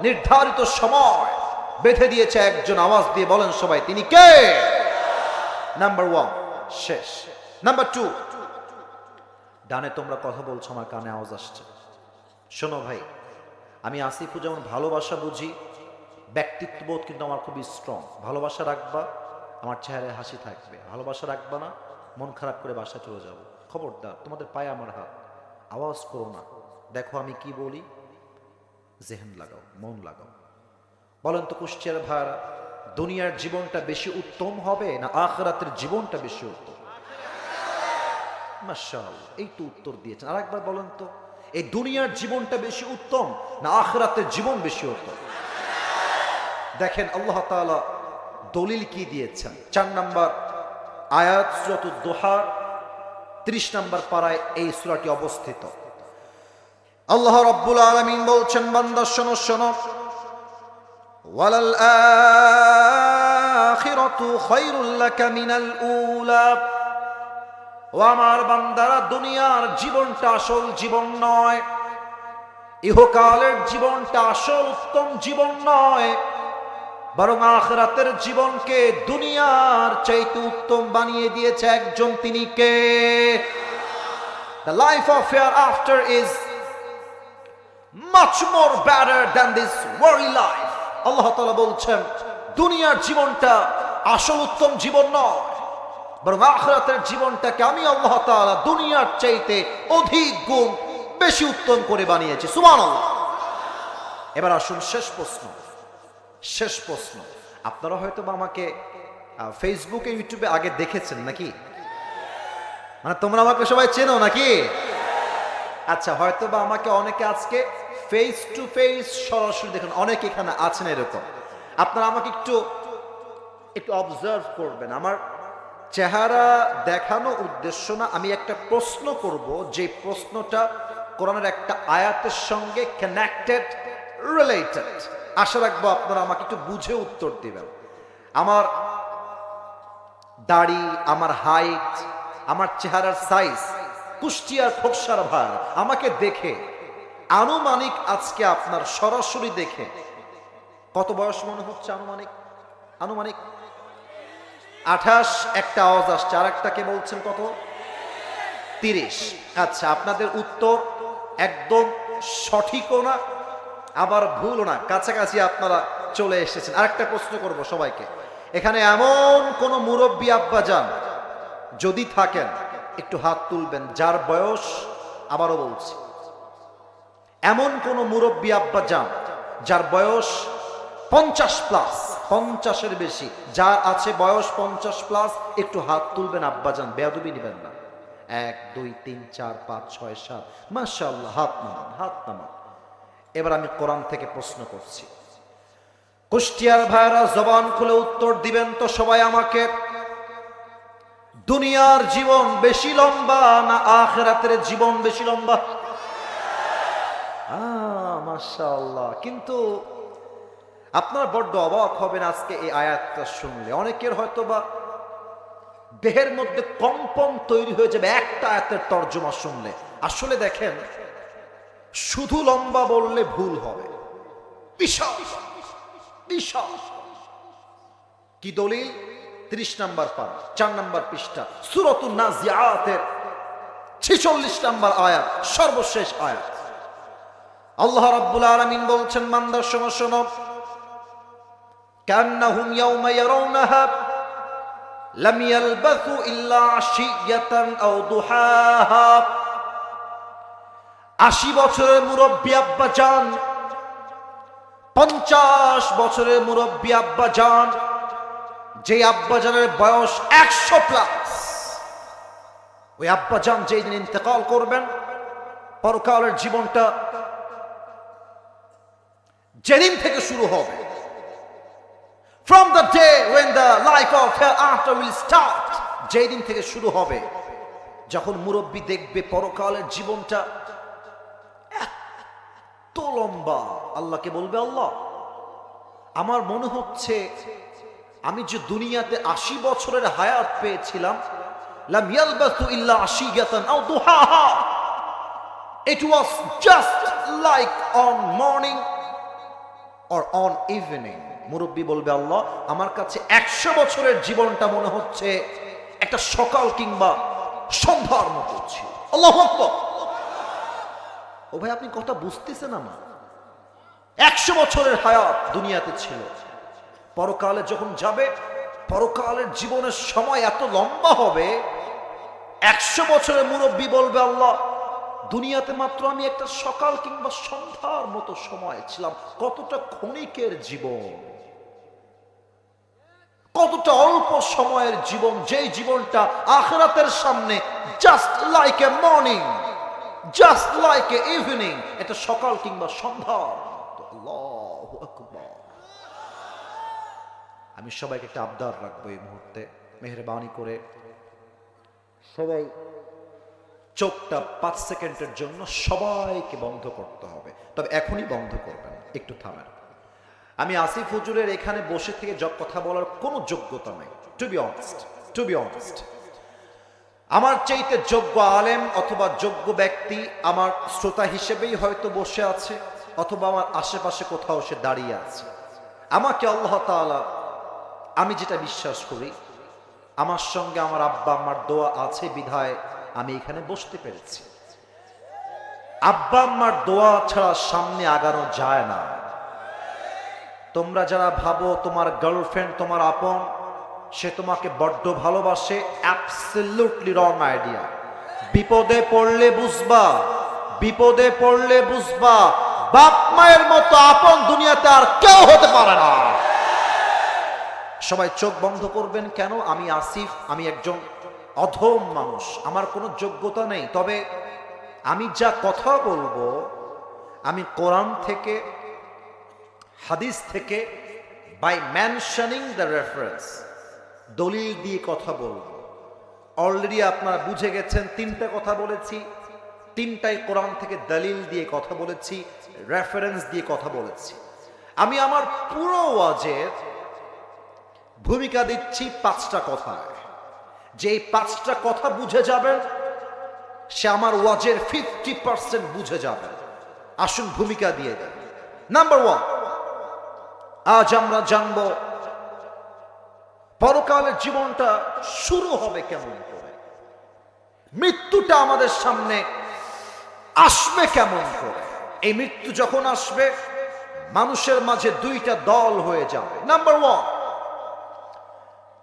নির্ধারিত সময় বেঁধে দিয়েছে একজন। আওয়াজ দিয়ে বলেন সবাই, তিনি কে? নাম্বার 1 শেষ। নাম্বার 2, ডানে তোমরা কথা বলছো, আমার কানে আওয়াজ আসছে। শোনো ভাই, আমি আসিফু যেমন ভালোবাসা বুঝি, ব্যক্তিত্ববোধ কিন্তু আমার খুবই স্ট্রং। ভালোবাসা রাখবা, আমার চেহারায় হাসি থাকবে। ভালোবাসা রাখবা না, মন খারাপ করে বাসায় চলে যাবো। খবরদার, তোমাদের পায়ে আমার হাত, আওয়াজ করো না। দেখো আমি কি বলি, জেহেন লাগাও, মন লাগাও। বলেন তো কুষ্টিয়ার ভাইরা, দুনিয়ার জীবনটা বেশি উত্তম হবে না আখিরাতের জীবনটা বেশি উত্তম? মাশাআল্লাহ, এই তো উত্তর দিয়েছেন। আরেকবার বলেন তো, এই দুনিয়ার জীবনটা বেশি উত্তম না আখিরাতের জীবন বেশি উত্তম? দেখেন আল্লাহ তাআলা দলিল কি দিয়েছেন। 4 নম্বর আয়াত, সূরাতুদ দুহা 30 নম্বর পারায় এই সূরাটি অবস্থিত। আল্লাহ রাব্বুল আলামিন বলছেন, বান্দা শোনো, ওয়ালাল আখিরাতু খায়রুল লাকা মিনাল উলা। ও আমার বান্দারা, দুনিয়ার জীবনটা আসল জীবন নয়, ইহকালের জীবনটা আসল উত্তম জীবন নয়, বরং আখিরাতের জীবনকে দুনিয়ার চাইতে উত্তম বানিয়ে দিয়েছে একজন, তিনি কে? The life of hereafter is much more better than this worldly life. আল্লাহ তাআলা বলছেন, দুনিয়ার জীবনটা আসল উত্তম জীবন নয়, বরং আখিরাতের জীবনটাকে আমি আল্লাহ তাআলা দুনিয়ার চাইতে অধিক গুণ বেশি উত্তম করে বানিয়েছি। সুবহানাল্লাহ। এবার আসুন শেষ প্রশ্ন। আপনারা হয়তো বা আমাকে ফেসবুকে, ইউটিউবে আগে দেখেছেন নাকি? মানে তোমরা আমাকে সবাই চেনো নাকি? আচ্ছা, হয়তো বা আমাকে অনেকে আজকে ফেস টু ফেস সরাসরি দেখেন, অনেকে এখানে আছেন এরকম। আপনারা আমাকে একটু অবজার্ভ করবেন। আমার চেহারা দেখানো উদ্দেশ্য না, আমি একটা প্রশ্ন করব, যে প্রশ্নটা কোরআনের একটা আয়াতের সঙ্গে কানেক্টেড, রিলেটেড। আশা রাখবো আপনারা আমাকে একটু বুঝে উত্তর দিবেন। আমার দাড়ি, আমার হাইট, আমার চেহারার সাইজ, কুষ্টিয়ার ফোকসার ভাই আমাকে দেখে আনুমানিক, আজকে আপনার সরাসরি দেখে কত বয়স মনে হচ্ছে? আনুমানিক 28। একটা আওয়াজ আসছে, আর একটাকে বলছেন কত? 30। আচ্ছা, আপনাদের উত্তর একদম সঠিকও না, আবার ভুলও না, কাছাকাছি আপনারা চলে এসেছেন। আরেকটা প্রশ্ন করব সবাইকে, এখানে এমন কোন মুরব্বী আব্বাজান যদি থাকেন একটু হাত তুলবেন, যার বয়স, আবারও বলছি, এমন কোন মুরব্বী আব্বাজান যার বয়স 50+, 50-এর বেশি, যার আছে বয়স 50+, একটু হাত তুলবেন আব্বাজান, বেয়াদবি নেবেন না। 1 2 3 4 5 6 7, মাশাআল্লাহ, হাত নামান। এবার আমি কোরআন থেকে প্রশ্ন করছি, কুষ্টিয়ার ভাইরা জবান খুলে উত্তর দিবেন তো সবাই আমাকে। দুনিয়ার জীবন বেশি লম্বা না আখিরাতের জীবন বেশি লম্বা? মাশাআল্লাহ। কিন্তু আপনারা বড্ড অবাক হবেন আজকে এই আয়াতটা শুনলে। অনেকের হয়তো বা দেহের মধ্যে কম্পন তৈরি হয়ে যাবে একটা আয়াতের তর্জমা শুনলে। আসলে দেখেন, শুধু লম্বা বললে ভুল হবে। বিশাল বিশাল। কি দলিল? 30 নম্বর পারা, 4 নম্বর পৃষ্ঠা, সূরাতুন নাজিআতের 46 নম্বর আয়াত, সর্বশেষ আয়াত। আল্লাহ রাব্বুল আলামিন বলছেন, বান্দার শোনো শোনো, কান্নাহুম ইয়াওমা ইয়ারাউনাহা লাম ইয়ালবাসু ইল্লা আশিয়াতান আও দুহাহা। 80 বছরের মুরব্বী আব্বা জান, 50 বছরের মুরব্বী আব্বা জান, যে আব্বা জানের বয়স 100 প্লাস, ওই আব্বা জান যেই দিন ইন্তেকাল করবেন, পরকালের জীবনটা যেদিন থেকে শুরু হবে, from the day when the life of hereafter will start, যেই দিন থেকে শুরু হবে, যখন মুরব্বী দেখবে পরকালের জীবনটা এত লম্বা, আল্লাহকে বলবে, আল্লাহ আমার মনে হচ্ছে আমি যে দুনিয়াতে 80 বছরের হায়াত পেয়েছিলাম, লাম ইয়ালবাসু ইল্লা আশিয়াতান আও দুহাহা, it was just like on morning or on evening. মুরব্বী বলবে, আল্লাহ আমার কাছে 100 বছরের জীবনটা মনে হচ্ছে একটা সকাল কিংবা সন্ধ্যার মতো ছিল। আল্লাহু আকবার। ও ভাই, আপনি কথা বুঝতেছেন আমার? 100 বছরের হায়াত দুনিয়াতে ছিল, পরকালে যখন যাবে, পরকালের জীবনের সময় এত লম্বা হবে, 100 বছরের মুরব্বী বলবে, আল্লাহ দুনিয়াতে মাত্র আমি একটা সকাল কিংবা সন্ধ্যার মতো সময় ছিলাম। কতটা ক্ষণিকের জীবন, কতটা অল্প সময়ের জীবন, যেই জীবনটা আখিরাতের সামনে just like a morning, just like a evening, এটা সকাল কিংবা সন্ধ্যার মতো। আল্লাহু আকবার। আমি সবাইকে একটা আবদার রাখবো এই মুহূর্তে, মেহেরবানি করে সবাই চোখটা 5 সেকেন্ডের জন্য সবাইকে বন্ধ করতে হবে, তবে এখনই বন্ধ করবেন, একটু থামেন। আমি আসিফ হুজুরের এখানে বসে থেকে কথা বলার কোনো যোগ্যতা নাই, টু বি অনেস্ট। আমার চাইতে যোগ্য আলেম অথবা যোগ্য ব্যক্তি আমার শ্রোতা হিসেবেই হয়তো বসে আছে, অথবা আমার আশেপাশে কোথাও সে দাঁড়িয়ে আছে। আমাকে আল্লাহ তাআলা, আমি যেটা বিশ্বাস করি, আমার সঙ্গে আমার আব্বা আম্মার দোয়া আছে বিধায় আমি এখানে বসতে পেরেছি। আব্বা আম্মার দোয়া ছাড়া সামনে আগানো যায় না। তোমরা যারা ভাবো তোমার গার্লফ্রেন্ড তোমার আপন, সে তোমাকে বড্ড ভালোবাসে, অ্যাবসলিউটলি রং আইডিয়া। বিপদে পড়লে বুঝবা, বিপদে পড়লে বুঝবা, বাপ মায়ের মতো আপন দুনিয়াতে আর কেউ হতে পারে না। সবাই চোখ বন্ধ করবেন। কেন? আমি আসিফ, আমি একজন অধম মানুষ, আমার কোনো যোগ্যতা নেই, তবে আমি যা কথা বলবো, আমি কোরআন থেকে, হাদিস থেকে, বাই মেনশনিং দ্য রেফারেন্স, দলিল দিয়ে কথা বলবো। অলরেডি আপনারা বুঝে গেছেন, 3টা কথা বলেছি, 3টাই কোরআন থেকে দলিল দিয়ে কথা বলেছি, রেফারেন্স দিয়ে কথা বলেছি। আমি আমার পুরো ওয়াজের ভূমিকা দিচ্ছি 5টা কথায়। যে 5টা কথা বুঝে যাবেন, সে আমার ওয়াজের 50% বুঝে যাবেন। আসুন ভূমিকা দিয়ে দেন। নাম্বার 1, আজ আমরা জানব পরকালের জীবনটা শুরু হবে কেমন করে, মৃত্যুটা আমাদের সামনে আসবে কেমন করে। এই মৃত্যু যখন আসবে, মানুষের মাঝে 2টা দল হয়ে যাবে। Number 1,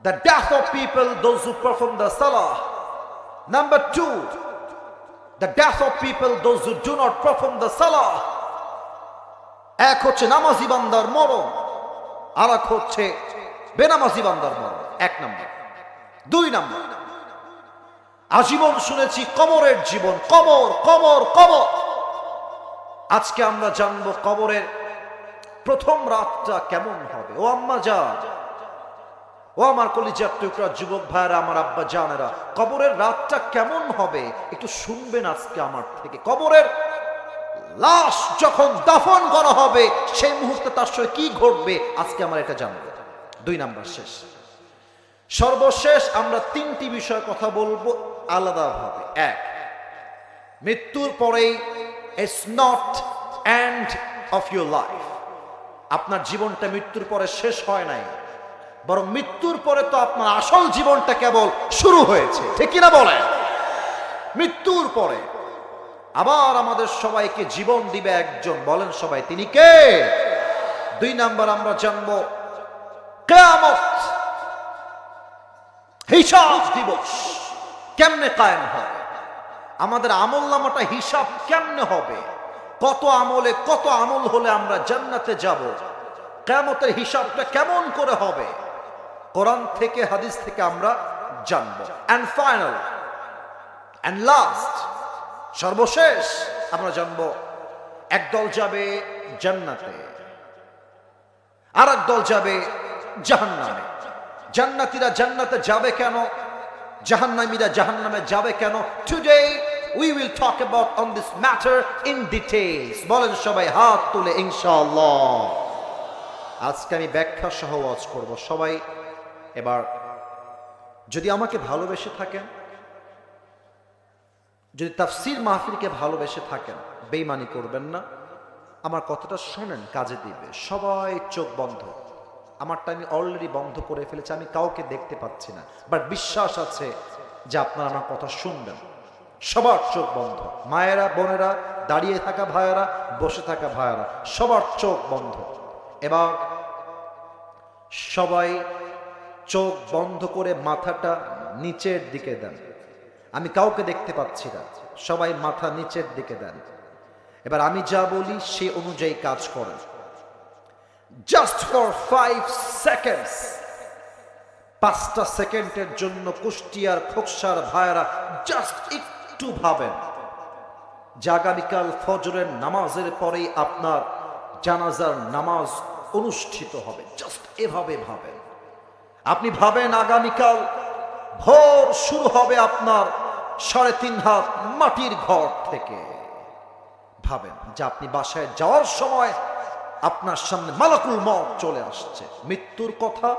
the death of people, those who perform the salah. Number 2, the death of people, those who do not perform the salah. এক হচ্ছে নামাজি বান্দার মরণ, আর এক হচ্ছে বেনামাজি বান্দার মরণ। 1 নম্বর। 2 নম্বর, আজীবন শুনেছি কবরের জীবন, কবর কবর কবর। আজকে আমরা জানবো কবরের প্রথম রাতটা কেমন হবে। ও আম্মা জান, ও আমার কলিজার টুকরা যুবক ভাইরা, আমার আব্বা জানেরা, কবরের রাতটা কেমন হবে একটু শুনবেন আজকে আমার থেকে। কবরের লাশ যখন দাফন করা হবে, সেই মুহূর্তে তার সঙ্গে কি ঘটবে আজকে আমরা এটা জানবো। 2 নাম্বার শেষ। সর্বশেষ আমরা তিনটি বিষয় কথা বলবো আলাদাভাবে। এক, মৃত্যুর পরেই it's not end of your life. আপনার জীবনটা মৃত্যুর পরে শেষ হয় নাই, বরং মৃত্যুর পরে তো আপনার আসল জীবনটা কেবল শুরু হয়েছে, ঠিক কিনা বলেন? মৃত্যুর পরে আবার আমাদের সবাইকে জীবন দিবে একজন, বলেন সবাই তিনি কে? দুই নাম্বার আমরা জানবো কিয়ামত, হিসাব দিবস কেমনে কায়েম হবে, আমাদের আমলনামাটা হিসাব কেমনে হবে, কত আমল হলে আমরা জান্নাতে যাব, কিয়ামতের হিসাবটা কেমন করে হবে, কোরআন থেকে হাদিস থেকে আমরা জানবো। এন্ড ফাইনাল এন্ড লাস্ট, সর্বশেষ আমরা জানবো একদল যাবে জান্নাতে, আর একদল যাবে জাহান্নামে। জান্নাতীরা জান্নাতে যাবে কেন, জাহান্নামীরা জাহান্নামে যাবে কেন? Today we will talk about on this matter in details. বলেন সবাই হাত তুলে ইনশাআল্লাহ। আজকে আমি ব্যাখ্যা সহ ওয়াজ করব। সবাই এবার যদি আমাকে ভালোবেসে থাকেন, যদি তাফসীর মাহফিলকে ভালোবেসে থাকেন, বেঈমানি করবেন না, আমার কথাটা শোনেন, কাজে দিবে। সবাই চোখ বন্ধ, আমারটা আমি অলরেডি বন্ধ করে ফেলেছি, আমি কাউকে দেখতে পাচ্ছি না, বাট বিশ্বাস আছে যে আপনারা আমার কথা শুনবেন। সবার চোখ বন্ধ, মায়েরা, বোনেরা, দাঁড়িয়ে থাকা ভাইয়েরা, বসে থাকা ভাইয়েরা, সবার চোখ বন্ধ। এবার সবাই চোখ বন্ধ করে মাথাটা নিচের দিকে দেন, আমি কাউকে দেখতে পাচ্ছি না, সবাই মাথা নিচের দিকে দেন। এবার আমি যা বলি সে অনুযায়ী কাজ করেন। জাস্ট ফর 5 সেকেন্ডস, 5টা সেকেন্ডের জন্য কুষ্টিয়ার খোকসার ভাইয়েরা জাস্ট একটু ভাবেন যে আগামীকাল ফজরের নামাজের পরেই আপনার জানাজার নামাজ অনুষ্ঠিত হবে। জাস্ট এভাবে ভাবেন। আপনি ভাবেন আগামীকাল ভোর শুরু হবে আপনার 3.5 হাত মাটির ঘর থেকে। ভাবেন যে আপনি বাসায় যাওয়ার সময় আপনার সামনে মালাকুল মউত চলে আসছে। মৃত্যুর কথা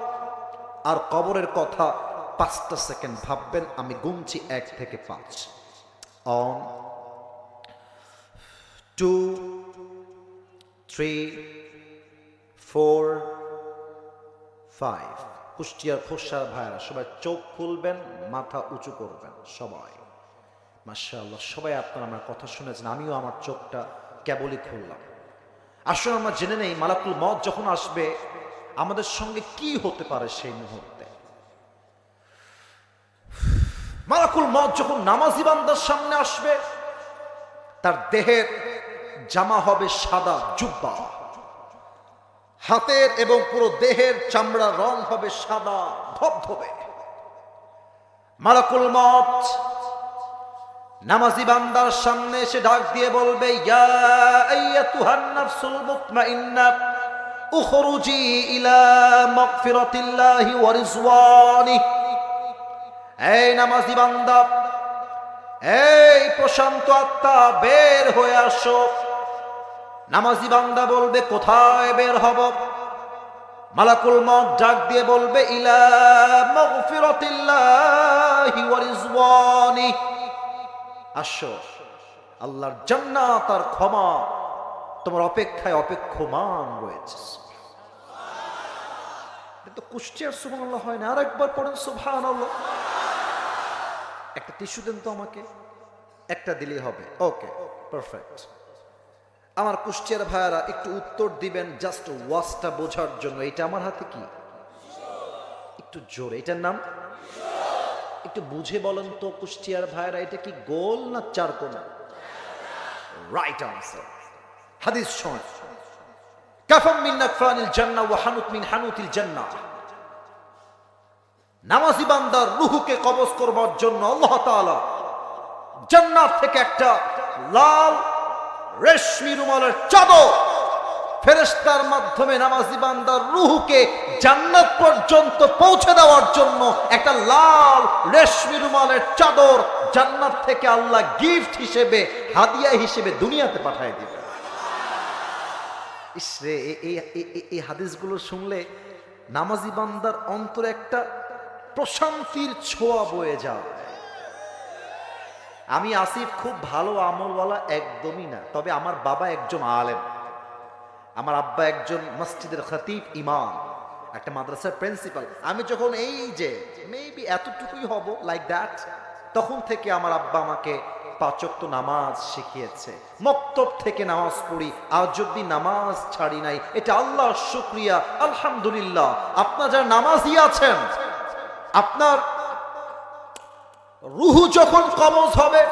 আর কবরের কথা 5টা সেকেন্ড ভাববেন। আমি গুনছি 1 থেকে 5। 1 2 3 4 5। কুষ্টিয়ার খোসার ভাইরা সবাই চোখ খুলবেন, মাথা উঁচু করবেন সবাই। মাশাআল্লাহ, সবাই আপনারা আমার কথা শুনেছেন, আমিও আমার চোখটা কেবলই খুললাম। আসলে আমরা জেনে নেই মালাকুল মউত যখন আসবে আমাদের সঙ্গে কি হতে পারে সেই মুহূর্তে। মালাকুল মউত যখন নামাজি বান্দার সামনে আসবে, তার দেহের জামা হবে সাদা জুব্বা, হাতের এবং পুরো দেহের চামড়ার রং হবে সাদা ধবধবে। মালাকুল মউত নামাজি বান্দার সামনে এসে ডাক দিয়ে বলবে, ইয়া আইয়াতুহান নাফসুল মুতমাইন্না উখরুজি ইলা মাগফিরাতিল্লাহি ওয়া রিজওয়ানিহি। এই নামাজি বান্দা, এই প্রশান্ত আত্মা, বের হয়ে আসো। নামাজি বান্দা বলবে, কোথায় বের হব? মালাকুল মউত ডাক দিয়ে বলবে, ইলা মাগফিরাতিল্লাহি ওয়া রিজওয়ানিহি। আসো, আল্লাহর জান্নাত আর ক্ষমা তোমার অপেক্ষায় অপেক্ষমান রয়েছে। তো কুষ্টিয়ার সুবহানাল্লাহ হয় না, আরেকবার পড়েন সুবহানাল্লাহ। একটা টিস্যু দেন তো আমাকে, একটা দিলেই হবে। ওকে, পারফেক্ট। আমার কুষ্টিয়ার ভাইয়ারা একটু উত্তর দিবেন জাস্ট ওয়াজটা বোঝার জন্য। এটা আমার হাতে কি? একটু জোরে, এটার নাম একটু বুঝে বলেন তো কুষ্টিয়ার ভাইরা, এটা কি গোল না চারকোনা? Right answer. হাদিস শোন, কাফাম মিন নাকফানিল জান্নাহ ওয়া হানুত মিন হানুতিল জান্নাহ। নামাজি বান্দার রূহকে কবজ করবার জন্য আল্লাহ তাআলা জান্নাত থেকে একটা লাল রেশমি রুমালের চাদর ফেরেশতার মাধ্যমে নামাজি বান্দার রূহকে জান্নাত পর্যন্ত পৌঁছে দেওয়ার জন্য একটা লাল রেশমি রুমালের চাদর জান্নাত থেকে আল্লাহ গিফট হিসেবে, হাদিয়া হিসেবে দুনিয়াতে পাঠিয়ে দিবে। ইসরে, এই হাদিসগুলো শুনলে নামাজি বান্দার অন্তরে একটা প্রশান্তির ছোঁয়া বয়ে যায়। আমি আসিফ খুব ভালো আমলওয়ালা একদমই না, তবে আমার বাবা একজন আলেম, আমার আব্বা একজন মসজিদের খতিব ইমাম, একটা মাদ্রাসার প্রিন্সিপাল। আমি যখন এই যে মেবি এতটুকুই হব লাইক দ্যাট, তখন থেকে আমার আব্বা আমাকে 5 ওয়াক্ত নামাজ শিখিয়েছে। মক্তব থেকে নামাজ পড়ি, আজ অব্দি নামাজ ছাড়ি নাই। এটা আল্লাহর শুকরিয়া, আলহামদুলিল্লাহ। আপনার যারা নামাজি আছেন, আপনার রুহু যখন কবজ হবে,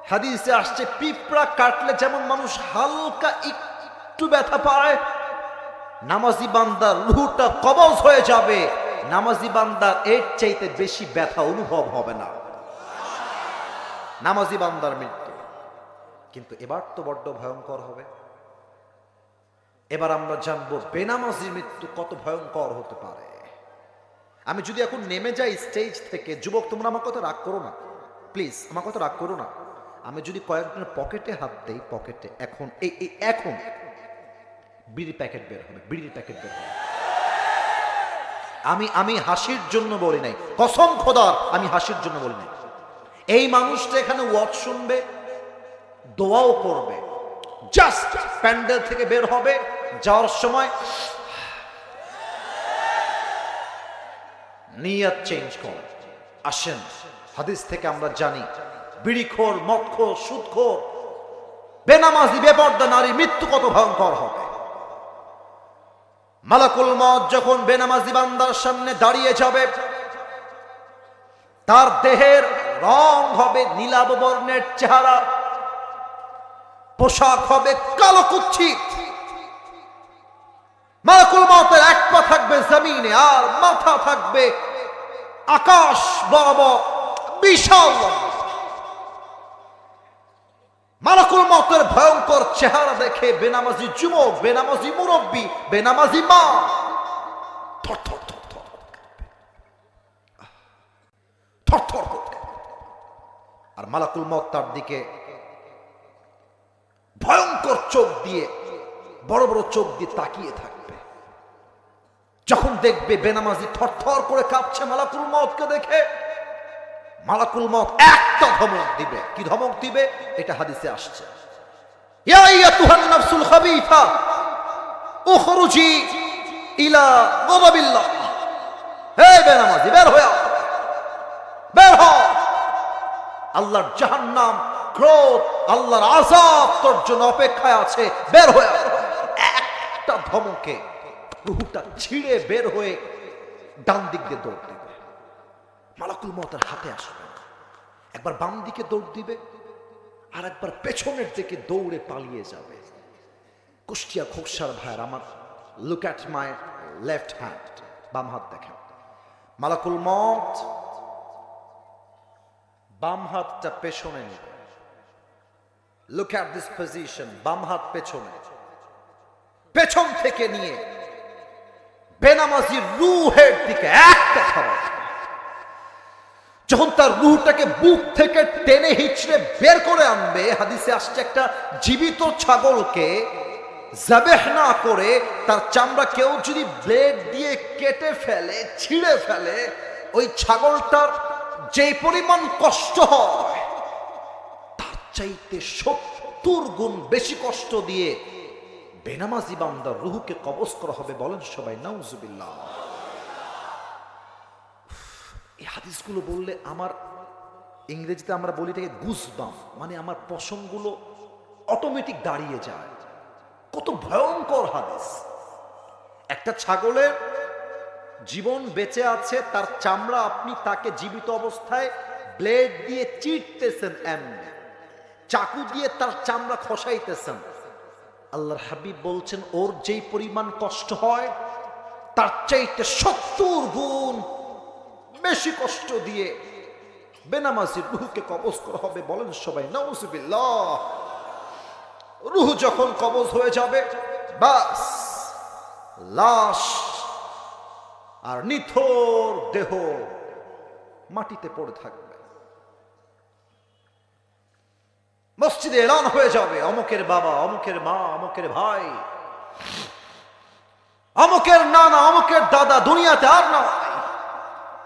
হাদিসে আসছে পিঁপড়া কাটলে যেমন মানুষ হালকা একটু ব্যথা পায়, নামাজি বান্দার রুহুটা কবজ হয়ে যাবে, নামাজি বান্দার এর চাইতে বেশি ব্যথা অনুভব হবে না। নামাজি বান্দার মৃত্যু কিন্তু এবার তো বড্ড ভয়ঙ্কর হবে। এবার আমরা জানবো বেনামাজির মৃত্যু কত ভয়ঙ্কর হতে পারে। আমি যদি এখন নেমে যাই স্টেজ থেকে, যুবক তোমরা আমার কথা রাগ করো না, প্লিজ আমার কথা রাগ করো না। আমি যদি কয়েকজনের পকেটে হাত দেই, পকেটে এখন এখন বিড়ির প্যাকেট বের হবে, বিড়ির প্যাকেট বের হবে। আমি হাসির জন্য বলি নাই, কসম খোদার আমি হাসির জন্য বলি নাই। এই মানুষটা এখানে ওয়াজ শুনবে, দোয়াও করবে, জাস্ট প্যান্ডেল থেকে বের হবে, যাওয়ার সময় নিয়ত চেঞ্জ করে আসেন। হাদিস থেকে আমরা জানি বিড়িখোর, মদখোর, সুদখোর, বেনামাজি, বেপর্দা নারী মৃত্যু কত ভয়ঙ্কর হবে। মালাকুল মউত যখন বেনামাজি বান্দার সামনে দাঁড়িয়ে যাবে, তার দেহের রং হবে নীলাভ বর্ণের চেহারা, পোশাক হবে কালো কুচ্ছিত। মালাকুল মউতের এক পা থাকবে জমিনে, আর মাথা থাকবে আকাশ বরাবর বিশাল। মালাকুল মউতের ভয়ঙ্কর চেহারা দেখে বেনামাজি যুবক, বেনামাজি মুরব্বী, বেনামাজি মা থরথর থরথর থরথর করতে, আর মালাকুল মউত তার দিকে ভয়ঙ্কর চোখ দিয়ে, বড় বড় চোখ দিয়ে তাকিয়ে থাকবে। যখন দেখবে বেনামাজি থরথর করে কাঁপছে মালাকুল মউতকে দেখে, মালাকুল মউত একটা ধমক দিবে। কি ধমক দিবে? এটা হাদিসে আসছে, ইয়া আইয়াতুহান নাফসুল খাবিথা উখরুজি ইলা গাদাবিল্লাহ। হে বেনামাজি, বের হয়ে আও, বের হ। আল্লাহর জাহান্নাম, ক্রোধ, আল্লাহর আযাব তোর জন্য অপেক্ষায় আছে, বের হয়ে আও। একটা ধমকে রূহটা ছিঁড়ে বের হয়ে ডান দিক দিয়ে দৌড় দিবে। মালাকুল মউতের হাতে আসবে, একবার বাম দিকে দৌড় দিবে, আর একবার পেছনের দিকে দৌড়ে পালিয়ে যাবে। কুষ্টিয়া খোকসার ভাইয়ের আমার, look at my left hand, বাম হাত দেখেন। মালাকুল মউত বাম হাতটা পেছনে নেবে, লুক অ্যাট দিস পজিশন, বাম হাত পেছনে, পেছন থেকে নিয়ে বেনামাজির রূহের দিকে একটা খাবার। যখন তার রূহটাকে বুক থেকে টেনে হিচড়ে বের করে আনবে, হাদিসে আসছে একটা জীবিত ছাগলকে যাবেহ না করে তার চামড়া কেউ যদি ব্লেড দিয়ে কেটে ফেলে, ছিঁড়ে ফেলে, ওই ছাগলটার যে পরিমাণ কষ্ট হয় তার চাইতে 70 গুণ বেশি কষ্ট দিয়ে বেনামাজি বান্দার রূহকে কবজ করা হবে। বলেন সবাই নাউজুবিল্লাহ। এই হাদিসগুলো বললে আমার, ইংরেজিতে আমরা বলি এটাকে গুজবাম, মানে আমার পশমগুলো অটোমেটিক দাঁড়িয়ে যায়। কত ভয়ঙ্কর হাদিস। একটা ছাগলের জীবন বেঁচে আছে, তার চামড়া আপনি তাকে জীবিত অবস্থায় ব্লেড দিয়ে চিরতেছেন, এমনি চাকু দিয়ে তার চামড়া খসাইতেছেন। আল্লাহর হাবিব বলছেন ওর যেই পরিমাণ কষ্ট হয় তার চাইতে 70 গুণ বেশি কষ্ট দিয়ে বেনামাজির রূহকে কবজ করা হবে। বলেন সবাই নাউজুবিল্লাহ। রূহ যখন কবজ হয়ে যাবে, বাস লাশ আর নিথর দেহ মাটিতে পড়ে থাকবে। মসজিদে এলান হয়ে যাবে, অমুকের বাবা, অমুকের মা, অমুকের ভাই, অমুকের নানা, অমুকের দাদা দুনিয়াতে আর নাই।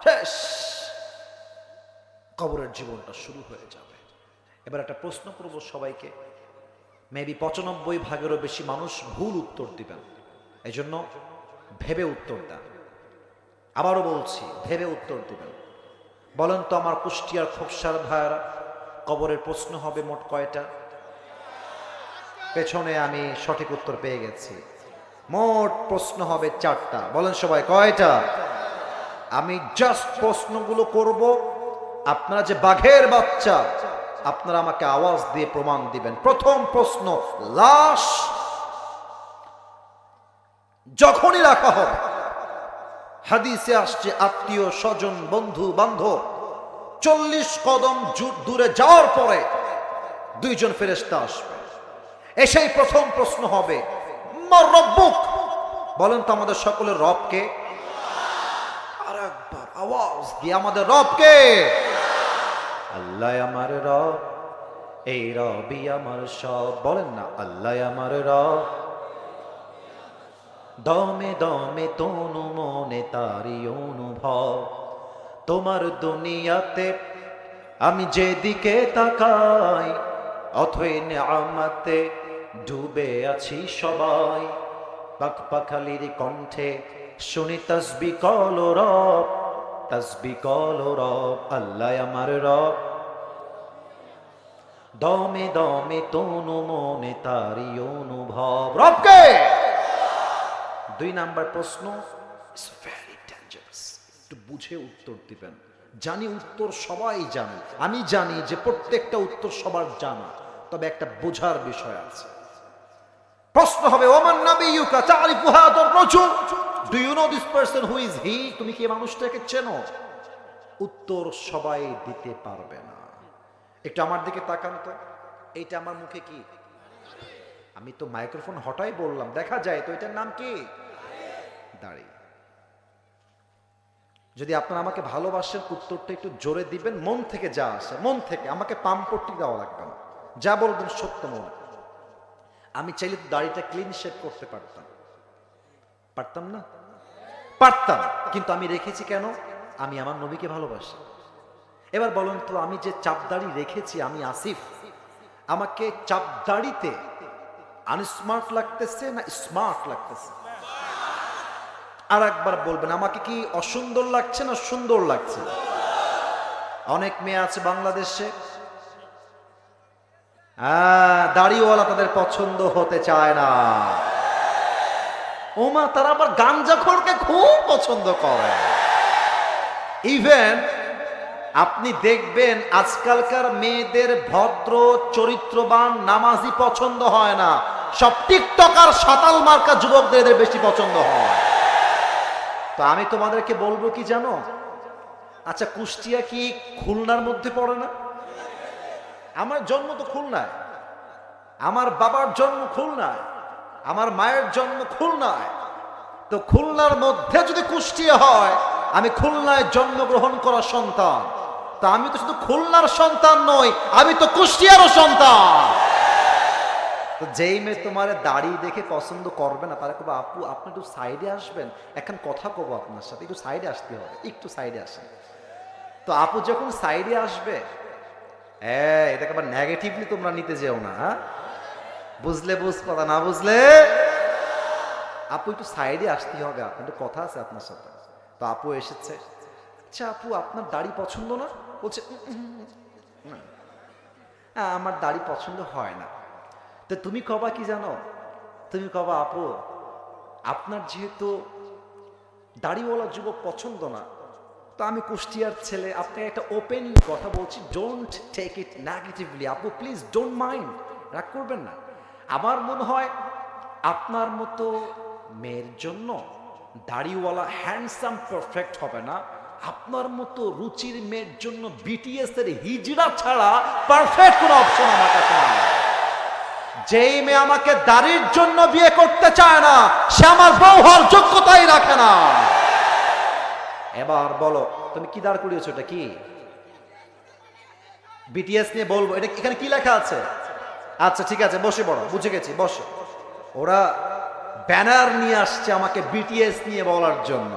শেষ, কবরের জীবনটা শুরু হয়ে যাবে। এবার একটা প্রশ্ন করব সবাইকে, মেবি 95% বেশি মানুষ ভুল উত্তর দিবেন, এই জন্য ভেবে উত্তর দেন। আবারও বলছি, ভেবে উত্তর দিবেন। বলেন তো আমার কুষ্টিয়ার খোকসার ভাইয়ারা, কবরের প্রশ্ন হবে মোট কয়টা? পেছনে আমি সঠিক উত্তর পেয়ে গেছি, মোট প্রশ্ন হবে 4টা। বলেন সবাই কয়টা? আমি জাস্ট প্রশ্নগুলো করব, আপনারা যে বাঘের বাচ্চা, আপনারা আমাকে আওয়াজ দিয়ে প্রমাণ দিবেন। প্রথম প্রশ্ন, লাশ যখনই রাখা হবে, হাদিসে আসছে আত্মীয় স্বজন বন্ধু বান্ধব 40 কদম দূরে যাওয়ার পরে 2জন ফেরেশতা আসবে। এসেই প্রথম প্রশ্ন হবে, মার রব্বুক, বলেন তো আমাদের সকলের রব কে? আর একবার আওয়াজ দিয়ে, আমাদের রব কে? আল্লাহ আমার রব, এই রবই আমার সব। বলেন না, আল্লাহ আমার রব, দমে দমে তনু মনে তারি অনুভব। তোমার দুনিয়াতে আমি যেদিকে তাকাই, অথই নিয়ামতে ডুবে আছি সবাই। পাখপাখালির কণ্ঠে শুনি তাসবিহ কল রব, তাসবিহ কল রব, আল্লাহ আমার রব, দমে দমে তনু মনে তারি অনুভব। রবকে। 2 নাম্বার প্রশ্ন, ইটস ভেরি ডেঞ্জারাস, একটু বুঝে উত্তর দিবেন। জানি উত্তর সবাই জানে, আমি জানি যে প্রত্যেকটা উত্তর সবার জানা, তবে একটা বোঝার বিষয় আছে। প্রশ্ন হবে, ওমান নাবিয়ুকা তারিফু হাদার রাজুল, do you know this person, who is he? তুমি কি এই মানুষটাকে চেনো? উত্তর সবাই দিতে পারবে না। একটু আমার দিকে তাকান তো, এইটা আমার মুখে কি? আমি তো মাইক্রোফোন হটাই বললাম, দেখা যায় তো, এটার নাম কি? দাড়ি। যদি আপনারা আমাকে ভালোবাসেন, উত্তরটা একটু জোরে দিবেন, মন থেকে যা আসে, মন থেকে। আমাকে পাম্পটি দেওয়া লাগবে না, যা বলবেন সত্য মনে। আমি চাইলে তো দাড়িটা ক্লিন শেভ করতে পারতাম, পারতাম না? পারতাম, কিন্তু আমি রেখেছি কেন? আমি আমার নবীকে ভালোবাসি। এবার বলুন তো, আমি যে চাপদাড়ি রেখেছি, আমি আসিফ, আমাকে চাপদাড়িতে আনস্মার্ট লাগতেছে না স্মার্ট লাগতেছে? আর একবার বলবেন, আমাকে কি অসুন্দর লাগছে না সুন্দর লাগছে? অনেক মেয়ে আছে বাংলাদেশে, দাড়িওয়ালা তাদের পছন্দ হতে চায় না। ওমা, তারা আবার গাঞ্জাখোরকে খুব পছন্দ করে। ইভেন আপনি দেখবেন আজকালকার মেয়েদের ভদ্র চরিত্রবান নামাজি পছন্দ হয় না, সব টিকটকার সাতাল মার্কা যুবকদের এদের বেশি পছন্দ হয়। তো আমি তোমাদেরকে বলবো কি জানো? আচ্ছা, কুষ্টিয়া কি খুলনার মধ্যে পড়ে না? আমার জন্ম তো খুলনায়, আমার বাবার জন্ম খুলনায়, আমার মায়ের জন্ম খুলনায়। তো খুলনার মধ্যে যদি কুষ্টিয়া হয়, আমি খুলনায় জন্মগ্রহণ করা সন্তান। তা আমি তো শুধু খুলনার সন্তান নই, আমি তো কুষ্টিয়ারও সন্তান। তো যেই মেয়ে তোমার দাড়ি দেখে পছন্দ করবে না, তারা কবে, আপু আপনি একটু সাইডে আসবেন, এখন কথা কব আপনার সাথে, একটু সাইডে আসতে হবে, একটু সাইডে আসেন। তো আপু যখন সাইডে আসবে, এটাকে আবার নেগেটিভলি তোমরা নিতে যেও না, বুঝলে বুঝ, কথা না বুঝলে। আপু একটু সাইডে আসতে হবে, আপনার একটু কথা আছে আপনার সাথে। তো আপু এসেছে, আচ্ছা আপু আপনার দাড়ি পছন্দ না? বলছে আমার দাড়ি পছন্দ হয় না। তো তুমি কবা কি জানো? তুমি কবা, আপু আপনার যেহেতু দাড়িওয়ালা যুবক পছন্দ না, তো আমি কুষ্টিয়ার ছেলে, আপনাকে একটা ওপেন কথা বলছি, ডোন্ট টেক ইট নেগেটিভলি। আপু প্লিজ ডোন্ট মাইন্ড, রাগ করবেন না। আমার মনে হয় আপনার মতো মেয়ের জন্য দাড়িওয়ালা হ্যান্ডসাম পারফেক্ট হবে না, আপনার মতো রুচির মেয়ের জন্য বিটিএস এর হিজড়া ছাড়া পারফেক্ট কোনো অপশন আমার কাছে নাই। যেই মেয়ে আমাকে দাড়ির জন্য বিয়ে করতে চায় না, সে আমার বউ হওয়ার যোগ্যতাই রাখে না। এবার বলো, তুমি কি দাঁড় করিয়েছো? এটা কি বিটিএস নিয়ে বলবো? এটা এখানে কি লেখা আছে? আচ্ছা ঠিক আছে, বসে পড়ো, বুঝে গেছি, বসো। ওরা ব্যানার নিয়ে আসছে আমাকে বিটিএস নিয়ে বলার জন্য।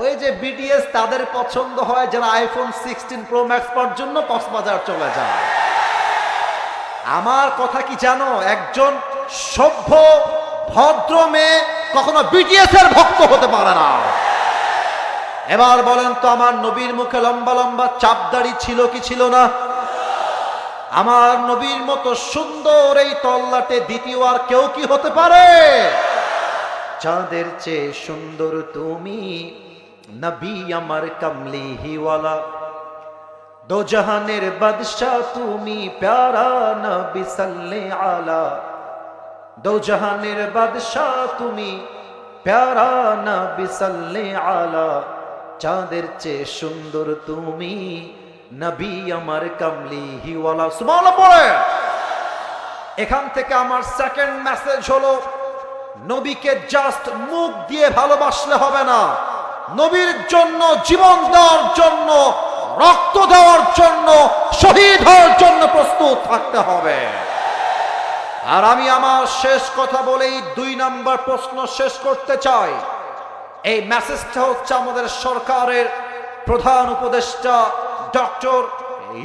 ওই যে বিটিএস তাদের পছন্দ হয় যারা আইফোন 16 প্রো ম্যাক্স পাওয়ার জন্য কক্সবাজার চলে যায়। আমার কথা কি জানো, একজন সভ্য ভদ্র মেয়ে কখনো বিটিএস এর ভক্ত হতে পারে না। এবার বলেন তো, আমার নবীর মুখে লম্বা লম্বা চাপদাড়ি ছিল কি ছিল না? আমার নবীর মতো সুন্দর এই তল্লাটে দ্বিতীয় আর কেউ কি হতে পারে? চাঁদের চেয়ে সুন্দর তুমি, নবী আমার কামলি হিওয়ালা, দো জাহানের বাদশা তুমি, প্যারা নবী সাল্লে আলা, দো জাহানের বাদশা তুমি, প্যারা নবী সাল্লে আলা, চাঁদের চেয়ে সুন্দর তুমি, নবী আমার কামলি হিওয়ালা। সুবহানাল্লাহ পড়ে। এখান থেকে আমার সেকেন্ড মেসেজ হলো, নবীকে জাস্ট মুখ দিয়ে ভালোবাসলে হবে না, নবীর জন্য জীবন দেওয়ার জন্য, রক্ত দেওয়ার জন্য, শহীদ হওয়ার জন্য প্রস্তুত থাকতে হবে। আর আমি আমার শেষ কথা বলেই 2 নম্বর প্রশ্ন শেষ করতে চাই। এই মেসেজটা হচ্ছে আমাদের সরকারের প্রধান উপদেষ্টা ডক্টর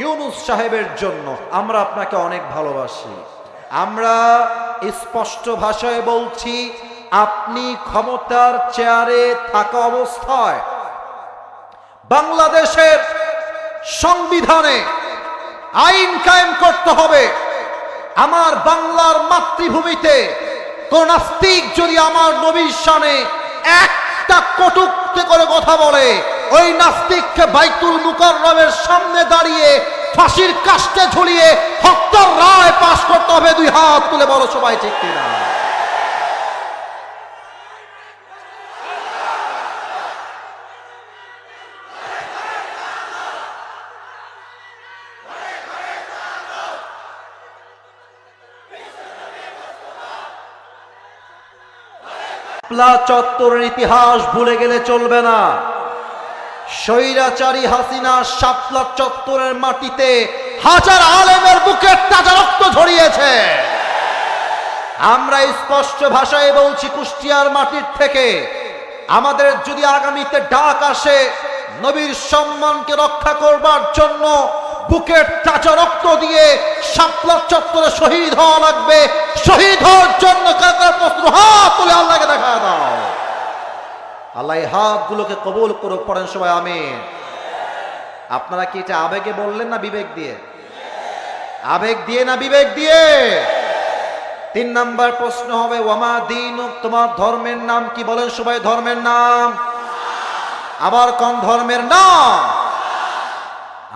ইউনূস সাহেবের জন্য। আমরা আপনাকে অনেক ভালোবাসি। আমরা স্পষ্ট ভাষায় বলছি, আপনি ক্ষমতার চেয়ারে থাকা অবস্থায় বাংলাদেশের সংবিধানে আইন কায়েম করতে হবে। আমার বাংলার মাতৃভূমিতে কোন নাস্তিক যদি আমার নবীর শানে একটা কটূক্তি করে কথা বলে, ওই নাস্তিককে বাইতুল মুকাররমের সামনে দাঁড়িয়ে ফাঁসির কাস্টে ঝুলিয়ে হত্যার রায় পাশ করতে হবে। 2 হাত তুলে বড় সবাই ঠিক কিনা? শাপলা চত্বরের ইতিহাস ভুলে গেলে চলবে না। স্বৈরাচারী হাসিনা শাপলা চত্বরের মাটিতে হাজার আলেমের বুকের তাজা রক্ত ঝরিয়েছে। আমরা স্পষ্ট ভাষায় বলছি, কুষ্টিয়ার মাটির থেকে আমাদের যদি আগামীতে ডাক আসে নবীর সম্মানকে রক্ষা করবার জন্য, বুকের তাজা রক্ত দিয়ে শাপলা চত্বরে শহীদ হওয়া লাগবে। শহীদ হওয়ার জন্য কাকার প্রশ্ন, হাত তুলে আল্লাহকে দেখা দাও। আল্লাহ এই হাতগুলোকে কবুল করুক। পড়েন সবাই আমিন। আপনারা কি এটা আবেগে বললেন না বিবেক দিয়ে? আবেগ দিয়ে না বিবেক দিয়ে? 3 নম্বর প্রশ্ন হবে, ওয়ামা দীনুক, তোমার ধর্মের নাম কি? বলেন সবাই, ধর্মের নাম। আবার কোন ধর্মের নাম?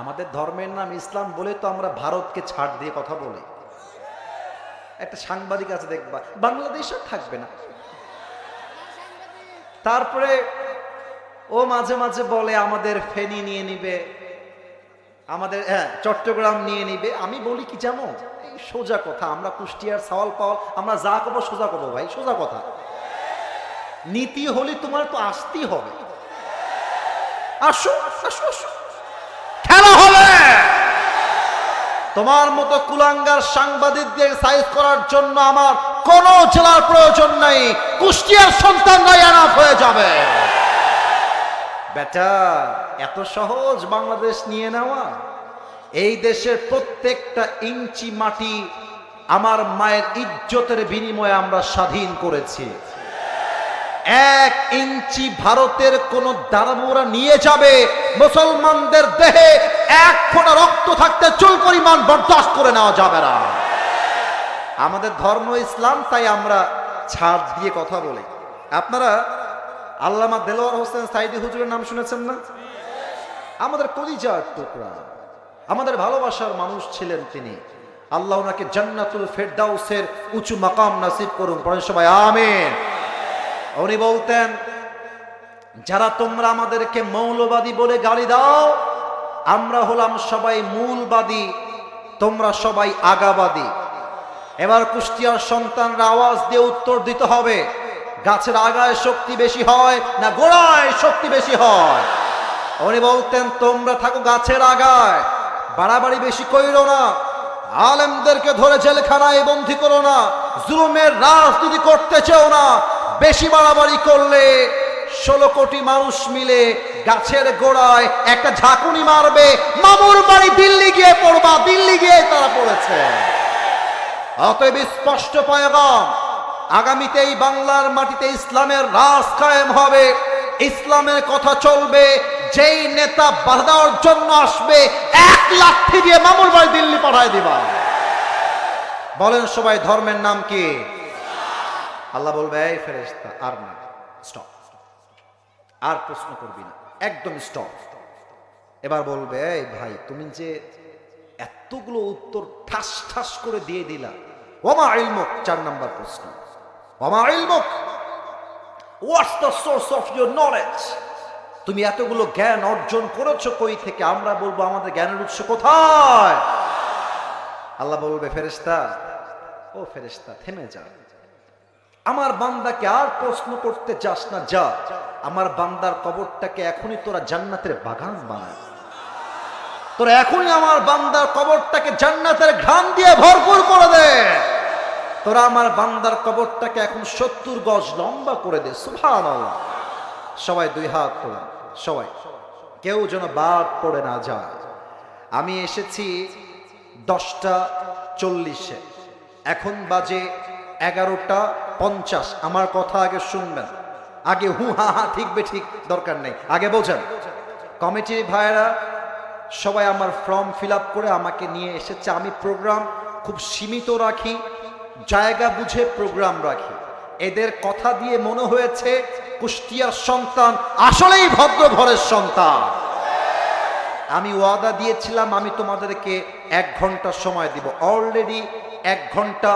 আমাদের ধর্মের নাম ইসলাম বলে তো আমরা ভারতকে ছাড় দিয়ে কথা বলি। একটা সাংবাদিক আছে দেখবা, বাংলাদেশে থাকবে না, তারপরে ও মাঝে মাঝে বলে আমাদের ফেনী নিয়ে নিবে, আমাদের চট্টগ্রাম নিয়ে নিবে। আমি বলি কি জানো, এই সোজা কথা, আমরা কুষ্টিয়ার সাওয়াল পাওয়াল, আমরা যা কব সোজা কব ভাই, সোজা কথা। নীতি হলে তোমার তো আসতেই হবে। আসো আসো আসো, খেলা হবে। তোমার মতো কুলাঙ্গার সাংবাদিকদের সাইজ করার জন্য আমার কোন জেলার প্রয়োজন নাই, কুষ্টিয়ার সন্তানরাই এনাফ হয়ে যাবে। বেটা, এত সহজ বাংলাদেশ নিয়ে নেওয়া? এই দেশের প্রত্যেকটা ইঞ্চি মাটি আমার মায়ের ইজ্জতের বিনিময়ে আমরা স্বাধীন করেছি। 1 ইঞ্চি ভারতের কোন দানবরা নিয়ে যাবে, মুসলমানদের দেহে 1 ফোঁটা রক্ত থাকতে চুল পরিমাণ বরদাস্ত করে নেওয়া যাবে না। আমাদের ধর্ম ইসলাম, তাই আমরা ছাড় দিয়ে কথা বলি। আপনারা আল্লামা দেলোয়ার হোসেন সাইদি হুজুরের নাম শুনেছেন না? আমাদের কলিজার টুকরা, আমাদের ভালোবাসার মানুষ ছিলেন তিনি। আল্লাহ ওনাকে জান্নাতুল ফেরদাউসের উঁচু মাকাম নসিব করুন। পড়েন সবাই আমিন। উনি বলতেন, যারা তোমরা আমাদেরকে মৌলবাদী বলে গালি দাও, আমরা হলাম সবাই মূলবাদী, তোমরা সবাই আগাবাদী। এবার কুষ্টিয়ার সন্তানরা আওয়াজ দিয়ে উত্তর দিতে হবে, গাছের আগায় শক্তি বেশি হয় না গোড়ায় শক্তি বেশি হয়? উনি বলতেন, তোমরা থাকো গাছের আগায়, বাড়াবাড়ি বেশি কইরো না, আলেমদেরকে ধরে জেলখানায় বন্দী করো না, জুলুমের রাজনীতি করতে চেও না। বেশি বাড়াবাড়ি করলে 16 কোটি মানুষ মিলে গাছের গোড়ায় একটা ঝাঁকুনি মারবে, মামুর বাড়ি দিল্লি গিয়ে পড়বা, দিল্লি গিয়ে তারা পড়েছে। অতএব স্পষ্ট পয়গাম, আগামীতে এই বাংলার মাটিতে ইসলামের রাজ কায়েম হবে, ইসলামের কথা চলবে। যেই নেতা বাধা দেওয়ার জন্য আসবে 1 লাঠি দিয়ে মামুর বাড়ি দিল্লি পাঠায় দিবা। বলেন সবাই, ধর্মের নাম কি? আল্লাহ বলবে, এই ফেরেশতা আর না, স্টপ, আর প্রশ্ন করবি না, একদম স্টপ। এবার বলবে, এই ভাই তুমি যে এতগুলো উত্তর ঠাস ঠাস করে দিয়ে দিলা, ওমা ইলমুক, 4 নাম্বার প্রশ্ন, ওমা ইলমুক, what's the source of your knowledge? তুমি এতগুলো জ্ঞান অর্জন করেছো কই থেকে? আমরা বলবো, আমাদের জ্ঞানের উৎস কোথায়? আল্লাহ বলবে, ফেরেশতা, ও ফেরেশতা থেমে যা, আমার বান্দাকে আর প্রশ্ন করতে যাস না, যা আমার বান্দার কবরটাকে এখনই তোরা জান্নাতের বাগান বানা, তোরা এখনই আমার বান্দার কবরটাকে জান্নাতের ঘ্রাণ দিয়ে ভরপুর করে দে, তোরা আমার বান্দার কবরটাকে এখন 70 গজ লম্বা করে দে। সুবহানাল্লাহ। সবাই 2 হাত তোলেন, সবাই, কেউ যেন বাদ পড়ে না যায়। আমি এসেছি 10টা 40-এ, এখন বাজে 11টা 50। আমার কথা আগে শুনবেন, আগে হু হা হা ঠিক বে ঠিক দরকার নেই, আগে বোঝেন। কমিটির ভাইয়েরা সবাই আমার ফর্ম ফিল আপ করে আমাকে নিয়ে এসেছে। আমি প্রোগ্রাম খুব সীমিত রাখি, জায়গা বুঝে প্রোগ্রাম রাখি। এদের কথা দিয়ে মনে হয়েছে কুষ্টিয়ার সন্তান আসলেই ভদ্র ঘরের সন্তান। আমি ওয়াদা দিয়েছিলাম আমি তোমাদেরকে 1 ঘন্টা সময় দিব, অলরেডি 1 ঘন্টা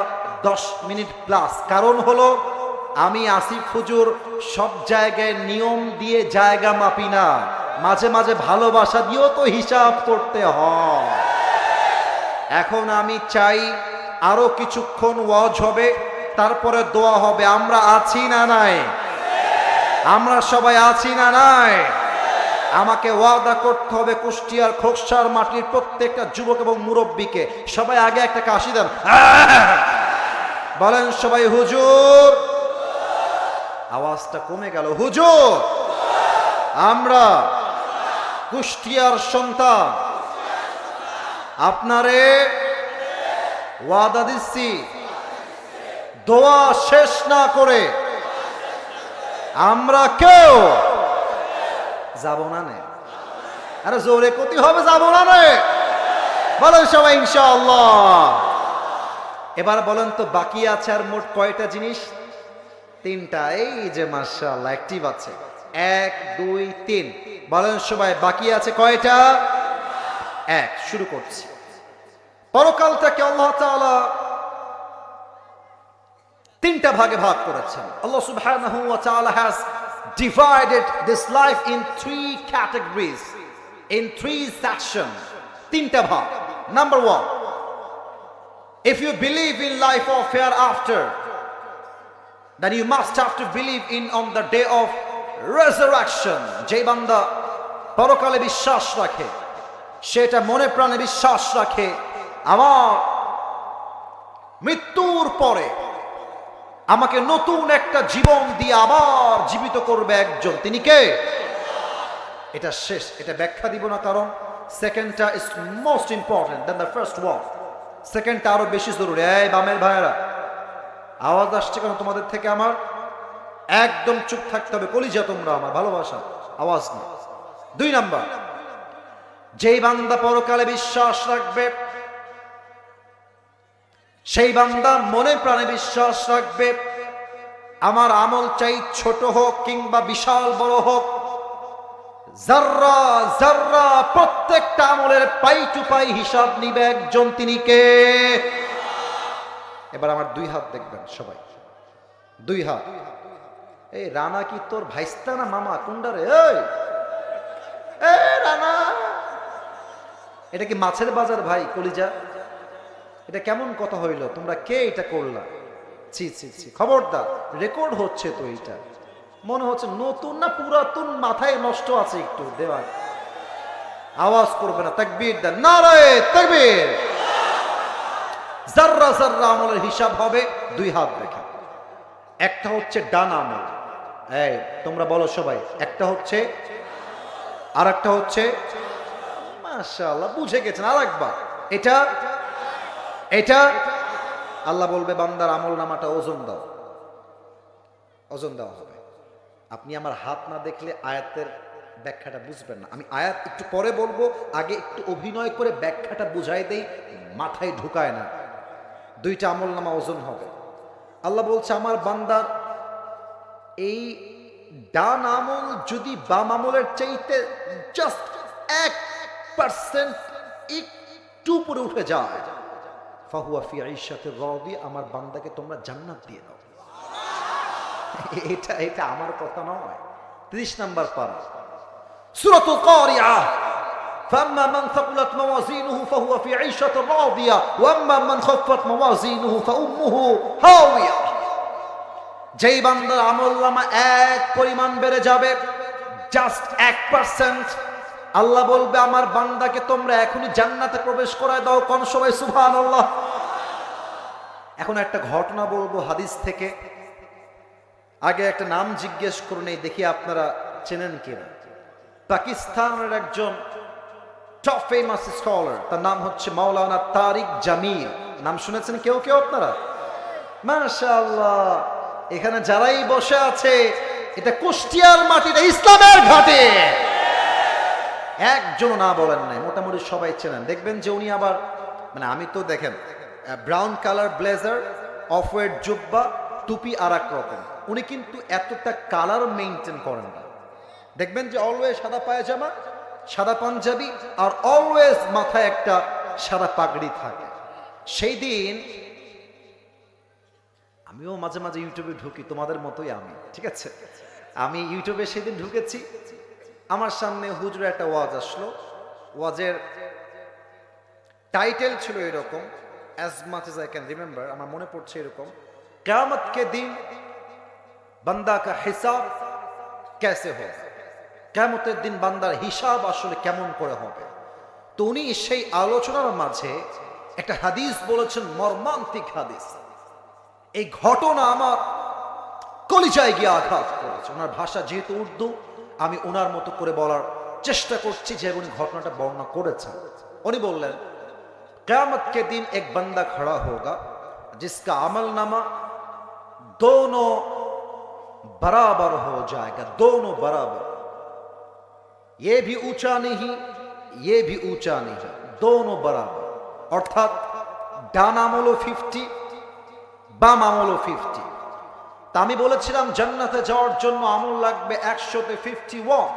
10 মিনিট প্লাস। কারণ হলো, আমি আসিফ হুজুর সব জায়গায় নিয়ম দিয়ে জায়গা মাপি না, মাঝে মাঝে ভালোবাসা দিয়েও তো হিসাব করতে হয়। এখন আমি চাই আরো কিছুক্ষণ ওয়াজ হবে, তারপরে দোয়া হবে। আমরা আছি না নাই? আমরা সবাই আছি না নাই? আমাকে ওয়াদা করতে হবে কুষ্টিয়ার খোকসার মাটির প্রত্যেকটা যুবক এবং মুরব্বীকে, সবাই আগে একটা কাশি দেন, বলেন সবাই হুজুর। আওয়াজটা কমে গেল। হুজুর, আমরা কুষ্টিয়ার সন্তান, আপনারে ওয়াদা দিচ্ছি, দোয়া শেষ না করে আমরা কেউ যাব না নে। আরে জোরে কতি হবে, যাব না নে, বলেন সবাই ইনশাআল্লাহ। এবার বলেন তো, বাকি আছে আর মোট কয়টা জিনিস? 3টা। এই যে মাশাআল্লাহ অ্যাক্টিভ আছে, 1 2 3। বলেন সবাই, বাকি আছে কয়টা? 1। শুরু করছি। পরকালটাকে আল্লাহ তাআলা 3টা ভাগে ভাগ করেছেন। আল্লাহ সুবহানাহু ওয়া তাআলা has divided this life in 3 categories, in 3 sections. 3টা ভাগ। Number 1, if you believe in life of hereafter, then you must have to believe in on the day of resurrection. যে বান্দা পরকালে বিশ্বাস রাখে, সেটা মনে প্রাণে বিশ্বাস রাখে, আমার মৃত্যুর পরে আমাকে নতুন একটা জীবন দিয়ে আবার জীবিত করবে একজন। তিনি কে? এটা শেষ, এটা ব্যাখ্যা দিব না, কারণ সেকেন্ডটা is most important than the first one. সেকেন্ডটা আরো বেশি জরুরি। এই বামের ভাইয়েরা, আওয়াজ আসছে কেন তোমাদের থেকে? আমার একদম চুপ থাকতে হবে, কলিজা তোমরা আমার, ভালোবাসা, আওয়াজ নেই। 2 নাম্বার, যেই বান্দা পরকালে বিশ্বাস রাখবে, সেই বান্দা মনে প্রাণে বিশ্বাস রাখবে, আমার আমল চাই ছোট হোক কিংবা বিশাল বড় হোক, জাররা জাররা প্রত্যেকটা আমলের পাই টু পাই হিসাব নিবে একজন। তিনি কে? এবার আমার 2 হাত দেখবেন সবাই, 2 হাত। এই রানা কি তোর ভাইস্তা না মামা? কোনডারে? এই রানা, এটা কি মাছের বাজার ভাই? কলিজা, এটা কেমন কথা হইল? তোমরা কে এটা করলা? ছি ছি ছি, খবরদার, রেকর্ড হচ্ছে তো। এইটা মনে হচ্ছে নতুন না পুরাতন, মাথায় নষ্ট আছে একটু। দেওয়া আওয়াজ করবে না, তাকবীর দেন, নারায়ে তাকবীর। জাররা জাররা আমলের হিসাব হবে 2 হাত রেখে। একটা হচ্ছে ডান আমল, এই তোমরা বলো সবাই, একটা হচ্ছে আর একটা হচ্ছে, মাশাআল্লাহ বুঝে গেছেন। আর একবার, এটা এটা আল্লাহ বলবে বান্দার আমল নামাটা ওজন দাও, ওজন দেওয়া হবে। আপনি আমার হাত না দেখলে আয়াতের ব্যাখ্যাটা বুঝবেন না। আমি আয়াত একটু পরে বলবো, আগে একটু অভিনয় করে ব্যাখ্যাটা বুঝাই দেই, মাথায় ঢুকায় না। দুইটা আমল নামা ওজন হবে। আল্লাহ বলছে আমার বান্দার এই ডান আমল যদি বাম আমলের চাইতে জাস্ট 1% একটু উপরে উঠে যায়, ফাহুয়া ফি আইশাতির রাদিয়া, আমার বান্দাকে তোমরা জান্নাত দিয়ে দাও। এটা আমার কথা নয়। 30 নম্বর পারা সূরাতুল কারিআহ, فأما من ثقلت موازينه فهو في عيشة راضية وأما من خفت موازينه فأمه هاوية। যেই বান্দার আমলনামা এক পরিমাণ বেড়ে যাবে, জাস্ট 1%, আল্লাহ বলবে আমার বান্দাকে তোমরা এখনই জান্নাতে প্রবেশ করায় দাও। কোন সবাই সুবহানাল্লাহ। এখন একটা ঘটনা বলবো হাদিস থেকে, আগে একটা নাম জিজ্ঞেস করুন, এই দেখি আপনারা চেনেন কিনা। পাকিস্তানের একজন টপ ফেমাস স্কলার, তার নাম হচ্ছে মাওলানা তারিক জামিল। নাম শুনেছেন কেউ কেউ আপনারা? মাশাআল্লাহ, এখানে যারাই বসে আছে, এটা কুষ্টিয়ার মাটিতে ইসলামের ঘাটে, একজন না বলেন নাই, মোটামুটি সবাই চেনেন। দেখবেন যে উনি আবার, মানে আমি তো দেখেন brown colour blazer, off white জুব্বা, টুপি আর এক রকম, উনি কিন্তু এতটা কালার মেইনটেইন করেন না। দেখবেন যে অলওয়েজ সাদা পায়জামা, সাদা পাঞ্জাবি, আর অলওয়েজ মাথায় একটা সাদা পাগড়ি থাকে। সেই দিন আমিও মাঝে মাঝে ইউটিউবে ঢুকি, তোমাদের মতোই আমি, ঠিক আছে। আমি ইউটিউবে সেদিন ঢুকেছি, আমার সামনে হুজুরের একটা ওয়াজ আসলো। ওয়াজের টাইটেল ছিল এরকম, as much as I can remember, আমার মনে পড়ছে এরকম, কিয়ামত কে দিন বান্দা কা হিসাব কেসে হবে, কিয়ামতের দিন বান্দার হিসাব আসলে কেমন করে হবে। তো উনি সেই আলোচনার মাঝে একটা হাদিস বলেছেন, মর্মান্তিক হাদিস। এই ঘটনা আমার কলিজায় গিয়ে আঘাত করেছে। ওনার ভাষা যেহেতু উর্দু, আমি ওনার মতো করে বলার চেষ্টা করছি যে উনি ঘটনাটা বর্ণনা করেছেন। উনি বললেন, কিয়ামত के दिन एक बंदा खड़ा होगा जिसका अमल नामा दोनों बराबर हो जाएगा, दोनों बराबर, ये भी ऊंचा नहीं ये भी ऊंचा नहीं, दोनों बराबर। অর্থাৎ ডান আমলও 50, বাম আমলও 50। তা আমি বলেছিলাম জান্নাতে যাওয়ার জন্য আমল লাগবে 100তে 51।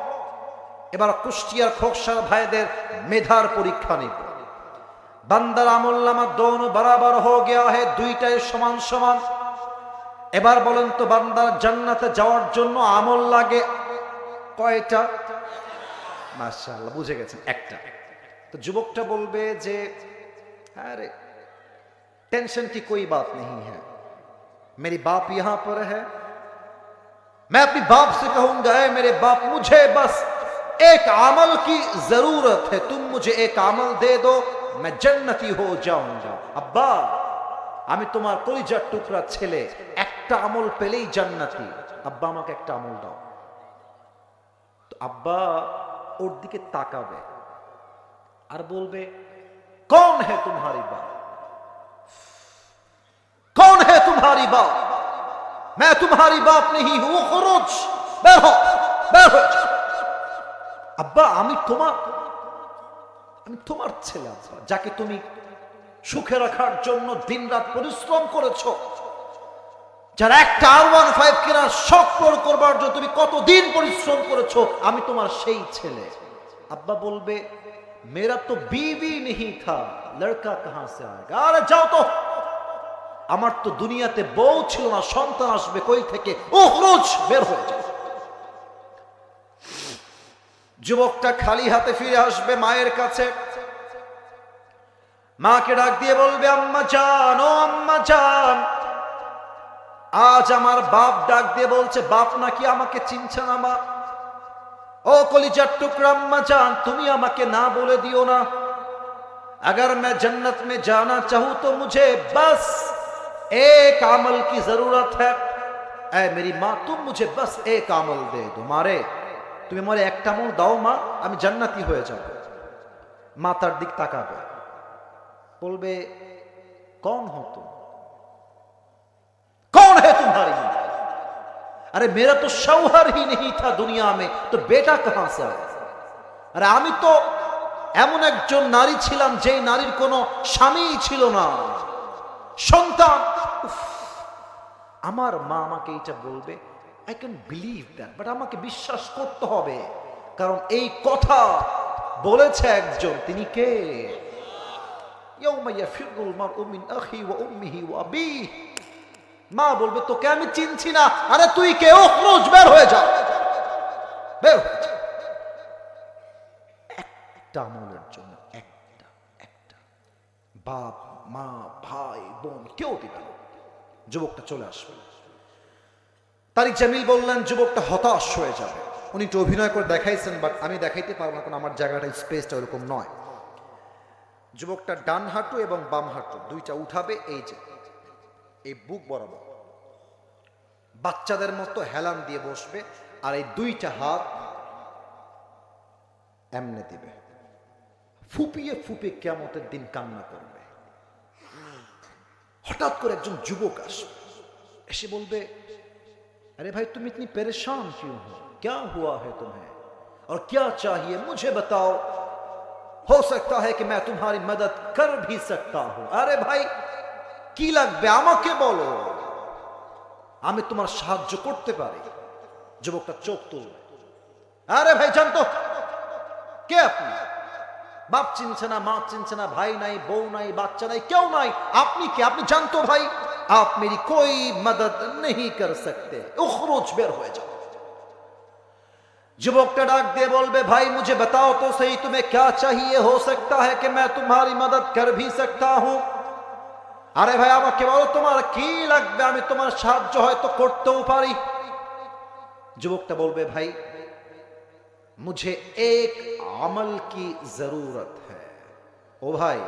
এবার কুষ্টিয়ার খোকসার ভাইদের মেধার পরীক্ষা নিব। বান্দার আমল নামা দোনো বরাবর হয়ে গিয়া হে, দুইটাই সমান সমান। এবার বলেন তো বান্দার জান্নাতে যাওয়ার জন্য আমল লাগে কয়টা? মাশাআল্লাহ বুঝে গেছেন, একটা। তো যুবকটা বলবে যে আরে टेंशन की कोई बात नहीं है, मेरी बाप यहां पर है, मैं अपनी बाप से कहूंगा मेरे बाप मुझे बस एक अमल की जरूरत है, तुम मुझे एक अमल दे दो, मैं जन्नती हो जाऊंगा। अब्बा আমি তোমার কলিজার টুকরা ছেলে, একটা আমল পেলেই জান্নাতি, আব্বা আমাকে একটা আমল দাও। তো আব্বা ওর দিকে তাকাবে আর বলবে, कौन है तुम्हारी बाप, कौन है तुम्हारी बाप, मैं तुम्हारी बाप नहीं हूं, खुरुज, বের হও, বের হও। আব্বা আমি তোমার ছেলে, আব্বা যাকে তুমি সুখে রাখার জন্য দিনরাত পরিশ্রম করেছো, যার একটা R15 কেনার শখ পূরণ করবার জন্য তুমি কতদিন পরিশ্রম করেছো, আমি তোমার সেই ছেলে। আব্বা বলবে, मेरा तो बीवी नहीं था, लड़का कहां से आएगा, আরে যাও তো, আমার তো দুনিয়াতে বউ ছিল না, সন্তান আসবে কই থেকে, উখরুজ, বের হয়ে যাও। যুবকটা খালি হাতে ফিরে আসবে মায়ের কাছে, মাকে ডাক দিয়ে বলবে, আম্মা জান, ও আম্মা জান, আজ আমার বাপ ডাক দিয়ে বলছে, বাপ নাকি আমাকে চিনছে না মা। ओ कलिजार टुकड़ा अम्मा जान, তুমি আমাকে না বলে দিও না। अगर मैं जन्नत में जाना चाहूं तो मुझे बस एक अमल की जरूरत है, ऐ मेरी माँ तुम मुझे बस एक আমল दे दो, মারে তুমি আমারে একটা আমল দাও মা, আমি জান্নাতি হয়ে যাব। মা তার দিক তাকাবে, বলবে कौन हो तुम, कौन है तुम्हारी माँ? अरे मेरा तो शौहर ही नहीं था दुनिया में, तो बेटा कहां से आया? अरे আমি তো এমন একজন নারী ছিলাম যেই নারীর কোনো স্বামীই ছিল না, সন্তান। আমার মা আমাকে এটা বলবে, I can believe that, but আমাকে বিশ্বাস করতে হবে, কারণ এই কথা বলেছে একজন, তিনি কে? ইয়াউমা ইয়াফিরুল মারউ মিন আখি ওয়া উম্মিহি ওয়া আবিহি। মা বলবে তোকে আমি চিনছি না, আরে তুই কে? উখরুজ, বের হয়ে যা, বের হয়ে যা। একটা আমলের জন্য একটা একটা বাপ মা ভাই বোন কেউ দিবে না। যুবকটা চলে আসবে। তারিক জামিল বললেন যুবকটা হতাশ হয়ে যাবে। উনি একটু অভিনয় করে দেখাইছেন, বাট আমি দেখাইতে পারবো না, কারণ আমার জায়গাটা স্পেসটা ওরকম নয়। যুবকটা ডান হাঁটু এবং বাম হাঁটু দুইটা উঠাবে, এই যে এই বুক বরাবর, বাচ্চাদের মতো হেলান দিয়ে বসবে, আর এই দুইটা হাত এমনে দিবে, ফুপিয়ে ফুপিয়ে কিয়ামতের দিন কান্না করবে। হঠাৎ করে একজন যুবক আসবে, এসে বলবে, अरे भाई तुम इतनी परेशान क्यों हो, क्या हुआ है तुम्हें और क्या चाहिए, मुझे बताओ, हो सकता है कि मैं तुम्हारी मदद कर भी सकता हूं। अरे भाई কি লাগবে আমাকে বলো, আমি তোমার সাহায্য করতে পারি। যুবকটা চোখ তুলবে, আরে ভাই জানতো কে আপনি? বাপ চিনছে না, মা চিনছে না, ভাই নাই, বউ নাই, বাচ্চা নাই, কেউ নাই, আপনি কে? আপনি জানতো ভাই आप मेरी कोई मदद नहीं कर सकते, उखरुज, बेर हो जाओ। युवक डाक दे बोलबे, भाई मुझे बताओ तो सही तुम्हें क्या चाहिए, हो सकता है कि मैं तुम्हारी मदद कर भी सकता हूं। अरे भाई আমাকে বলো তোমার কি লাগবে, আমি তোমার সাহায্য হয়তো করতেও পারি। যুবকটা বলবে, भाई मुझे एक अमल की जरूरत है। ओ भाई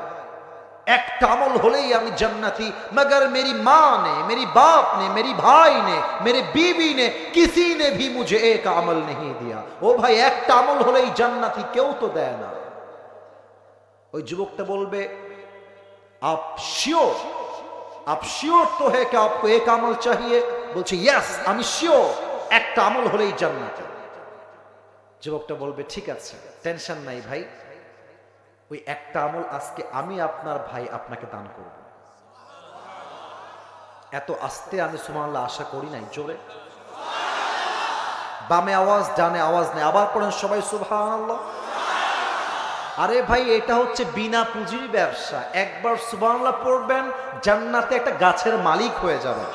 একটা আমল হলেই আমি জান্নাতি, मगर मेरी माँ ने, मेरी बाप ने, मेरी भाई ने, मेरे बीवी ने, किसी ने भी मुझे एक अमल नहीं दिया। ओ भाई একটা আমল হলেই জান্নাতি, কেউ তো দেয় না। ওই যুবকটা বলবে, आप श्योर तो है कि आपको एक अमल चाहिए? বলছে यस, আমি শিওর, একটা আমল হলেই জান্নাতি। যুবকটা বলবে, ঠিক আছে, টেনশন নাই ভাই, ওই একটা আমল আজকে আমি আপনার ভাই আপনাকে দান করব। এত আস্তে আমি সুবহানাল্লাহ আশা করি নাই, জোরে বামে আওয়াজ, ডানে আওয়াজ নেই, আবার পড়েন সবাই সুবহানাল্লাহ। আরে ভাই এটা হচ্ছে বিনা পুঁজির ব্যবসা, একবার সুবহানাল্লাহ পড়বেন জান্নাতে একটা গাছের মালিক হয়ে যাবেন।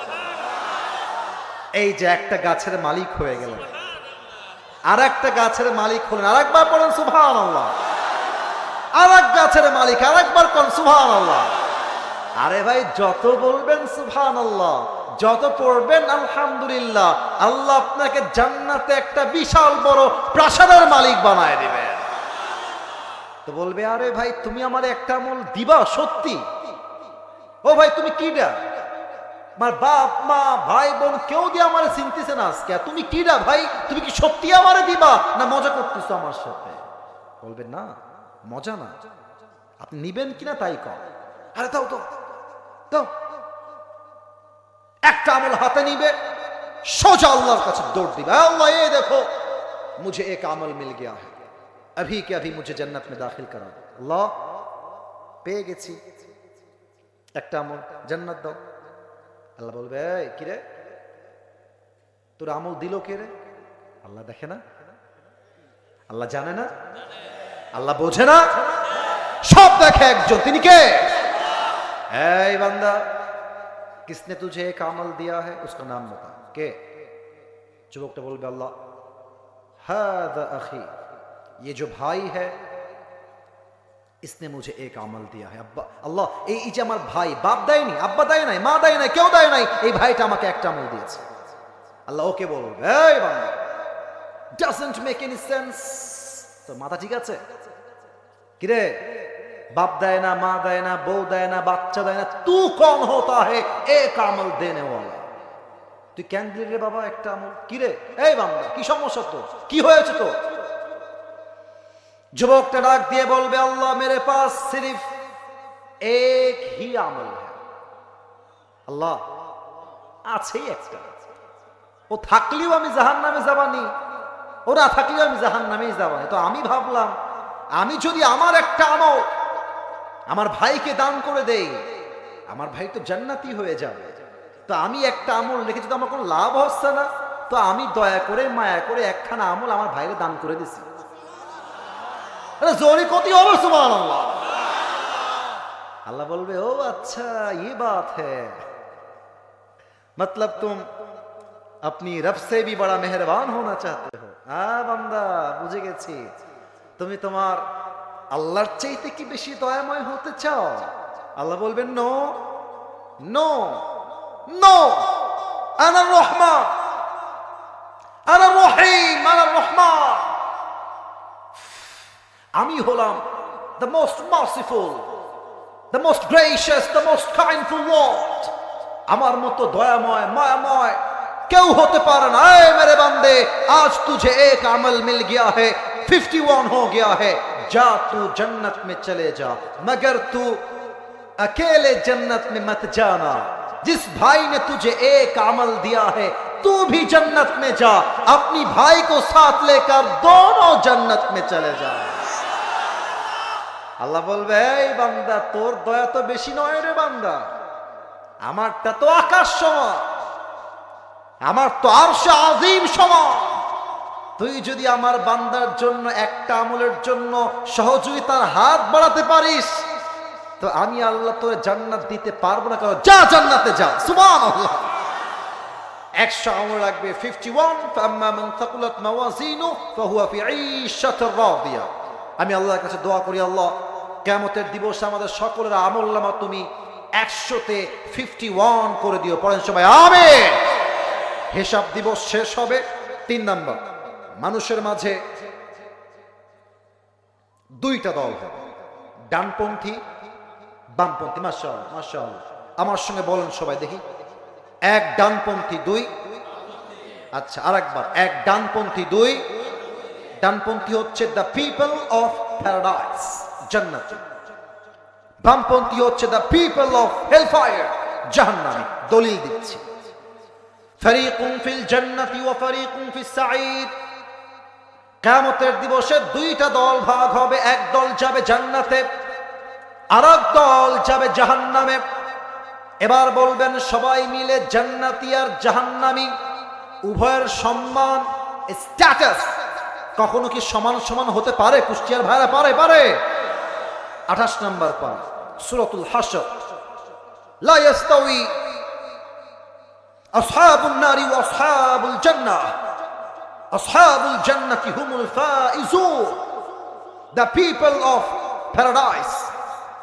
এই যে একটা গাছের মালিক হয়ে গেলেন, আর একটা গাছের মালিক হলেন, আরেকবার পড়েন সুবহানাল্লাহ, আরেক গাছের মালিক, আরেকবার কোন সুবহানাল্লাহ। আরে ভাই যত বলবেন সুবহানাল্লাহ, যত পড়বেন আলহামদুলিল্লাহ, আল্লাহ আপনাকে জান্নাতে একটা বিশাল বড় প্রাসাদের মালিক বানায় দিবেন। তো বলবে, আরে ভাই তুমি আমার একটা আমল দিবা সত্যি? ও ভাই তুমি কিডা? আমার বাপ মা ভাই বোন কেউ দিয়ে আমার চিনতেছে না আজকে, তুমি কিডা ভাই? তুমি কি সত্যি আমারে দিবা না মজা করতেছো আমার সাথে? বলবে, না মজা না, আপনি নিবেন কিনা তাই কর। আরে দাও তো দাও। একটা আমল হাতে নিবে, সোজা আল্লাহর কাছে দৌড় দিবে, আল্লাহ ये देखो मुझे एक अमल मिल गया है, अभी के अभी मुझे जन्नत में दाखिल करा दो। আল্লাহ পেয়ে গেছি একটা আমল, জান্নাত দাও। আল্লাহ বলবে, এই কি রে তোর আমল দিল কে রে? আল্লাহ দেখে না? আল্লাহ জানে না? আল্লাহ বোঝে না? সব দেখে একজন, তিনি কে? এই বান্দা किसने तुझे एक अमल दिया है, उसका नाम बता। के? যুবকটা বলবে, আল্লাহ हादा अखी, ये जो भाई है इसने मुझे एक अमल दिया है। अब्बा আল্লাহ এই যে আমার ভাই, বাপ দেয় নাই, আব্বা দেয় নাই, মা দেয় নাই, কেউ দেয় নাই, এই ভাইটা আমাকে একটা আমল দিয়েছে। আল্লাহ ওকে বলবে, এই বান্দা doesn't make any sense, তো মাথা ঠিক আছে? কিরে बाप देय ना, माँ देय ना, बहू देय ना, बच्चा देय ना, तू कौन होता है एक अमल देने वाला? তুই কেন দিলি রে বাবা একটা আমল? কি রে এই বান্দা, কি সমস্যা তো, কি হয়েছে তো? যুবকটা ডাক দিয়ে বলবে, আল্লাহ মেরে পাস সিরিফ এক হি আমল হ্যায়, আল্লাহ আছেই একটা, ও থাকলেও আমি জাহান্নামে যাবানি, ও না থাকলেও আমি জাহান্নামেই যাবানি। তো আমি ভাবলাম, আমি যদি আমার একটা আমল আমার ভাইকে দান করে দেই, আমার ভাই তো জান্নাতি হয়ে যাবে। তো আমি একটা আমল রেখেছি, তো আমার কোনো লাভ হচ্ছে না, তো আমি দয়া করে মায়া করে একখানা আমল আমার ভাইকে দান করে দিছি। জোরে কতি হবে সুবহানাল্লাহ। अल्लाह बोलबे ओ अच्छा ये बात है, मतलब तुम अपनी रब से भी बड़ा मेहरबान होना चाहते हो। बंदा बुझे गेছি, তুমি তোমার আল্লাহর চাইতে কি বেশি দয়াময় হতে চাও? আল্লাহ বলবেন নো নো নো, আনা রহমান, আনা রহিম, আনা রহমান, আমি হলাম the most merciful, the most gracious, the most kindful Lord। আমার মতো দয়াময় মায়াময় কেউ হতে পারে না। এ মেরে বান্দে, आज तुझे एक अमल मिल गया है, 51 हो गया है, जा तू जन्नत में चले जा, मगर तू अकेले जन्नत में मत जाना। जिस भाई ने तुझे एक अमल दिया है, तू भी जन्नत में जा, अपनी भाई को साथ लेकर दोनों जन्नत में चले जा। আল্লাহ বলবে, এই বান্দা তোর দয়া তো বেশি নয় রে বান্দা, আমারটা তো আকাশ সমান, আমার তো আরশ আযীম সমান। তুই যদি আমার বান্দার জন্য একটা আমলের জন্য সহযোগিতার হাত বাড়াতে পারিস, তো আমি আল্লাহ তোর জান্নাত দিতে পারবো না, কারণ যা জান্নাতে যা। সুবহানাল্লাহ। 100 আমল লাগবে 51, ফাম্মা মান থাকুলাত মাওয়াজিনু ফাহুয়া ফি ঈশাতির রাদিয়া। আমি আল্লাহর কাছে দোয়া করি, আল্লাহ কিয়ামতের দিবসে আমাদের সকলের আমলনামা তুমি 100-তে 51 করে দিও। পড়েন সবাই আমিন। হিসাব দিবস শেষ হবে। 3 নাম্বার, মানুষের মাঝে দুইটা দল হবে, ডানপন্থী বামপন্থী। মাশাআল্লাহ মাশাআল্লাহ, আমার সঙ্গে বলেন সবাই দেখি, এক ডানপন্থী, দুই, আচ্ছা আরেকবার, এক ডানপন্থী, দুই। ডানপন্থী হচ্ছে দ্য পিপল অফ প্যারাডাইস, জান্নাত। বামপন্থী হচ্ছে দ্য পিপল অফ হেলফায়ার, জাহান্নামী। দলিল দিচ্ছি, ফারিকুন ফিল জান্নাতি ওয়া ফারিকুন ফিস সাঈদ। কিয়ামতের দিবসে দুইটা দল ভাগ হবে, এক দল যাবে জান্নাতে, আরেক দল যাবে জাহান্নামে। এবার বলবেন সবাই মিলে, জান্নাতি আর জাহান্নামী উভয়ের সম্মান, স্ট্যাটাস কখনো কি সমান সমান হতে পারে? কুষ্টিয়ার ভাইরা পারে? পারে। 28 নম্বর পারা, সূরাতুল হাশর, লা ইয়াস্তাউই আসহাবুন নারি ওয়া আসহাবুল জান্নাহ, আসহাবুল জান্নাতি হুমুল Faizun. The people of paradise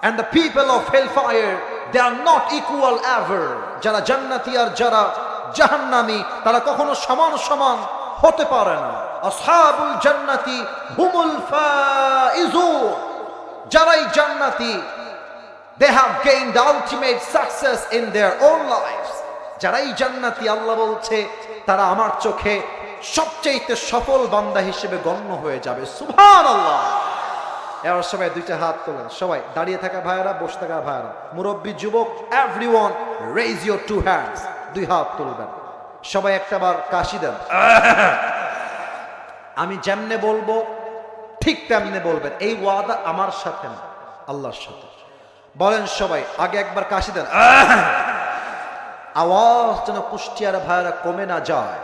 and the people of hellfire, they are not equal ever। যারা জান্নাতি আর যারা জাহান্নামী, তারা কখনো সমান সমান হতে পারে না। আসহাবুল জান্নাতি হুমুল ফাইজুন, যারাই জান্নাতি, they have gained the ultimate success in their own lives। যারাই জান্নাতি, আল্লাহ বলছে তারা আমার চোখে সবচেয়ে সফল বান্দা হিসেবে গণ্য হয়ে যাবে। সুবহানাল্লাহ। এবার সবাই দুইটা হাত তোলেন, সবাই দাঁড়িয়ে থাকা ভাইরা, বসে থাকা ভাইরা, মুরব্বী, যুবক, everyone raise your two hands, দুই হাত তুলবেন। সবাই একটাবার কাশি দেন। আমি যেমনে বলবো ঠিক তেমনে বলবেন। এই ওয়াদা আমার সাথে না, আল্লাহর সাথে। বলেন সবাই, আগে একবার কাশি দেন। আওয়াজ যেন কুষ্টিয়ার ভাইরা কমে না যায়।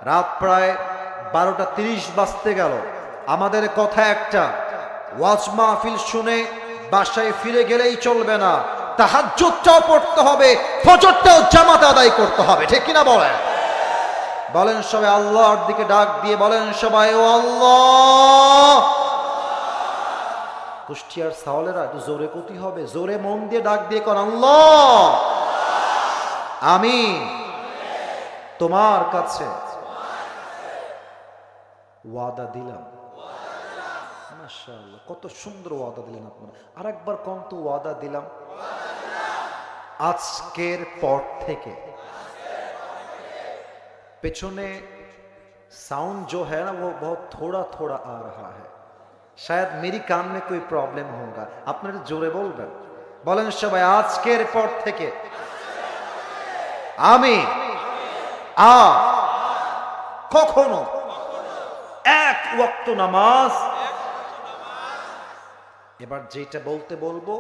রাত প্রায় 12টা 30 বাজতে গেল। আমাদের কথা একটা, ওয়াজ মাহফিল শুনে বাসায় ফিরে গেলেই চলবে না, তাহাজ্জুদটাও পড়তে হবে, ফজরটাও জামাতে আদায় করতে হবে। ঠিক কিনা বলেন? বলেন সবাই আল্লাহর দিকে ডাক দিয়ে বলেন সবাই, ও আল্লাহ। কুষ্টিয়ার সাওয়ালেরা একটু জোরে কতি হবে, জোরে মন দিয়ে ডাক দিয়ে কর, আল্লাহ আমি তোমার কাছে ওয়াদা দিলাম। মাশাআল্লাহ, কত সুন্দর ওয়াদা দিলেন আপনারা। আরেকবার কোন তো ওয়াদা দিলাম। আজকের পর থেকে पेछने साउंड जो है ना वो बहुत थोड़ा थोड़ा आ रहा है, शायद मेरी कान में कोई प्रॉब्लम होगा। আপনারা জোরে বলবেন, বলেন সবাই আজকের পর থেকে আমি আর কখনো এক ওয়াক্ত নামাজ, এবার যেটা বলতে বলবো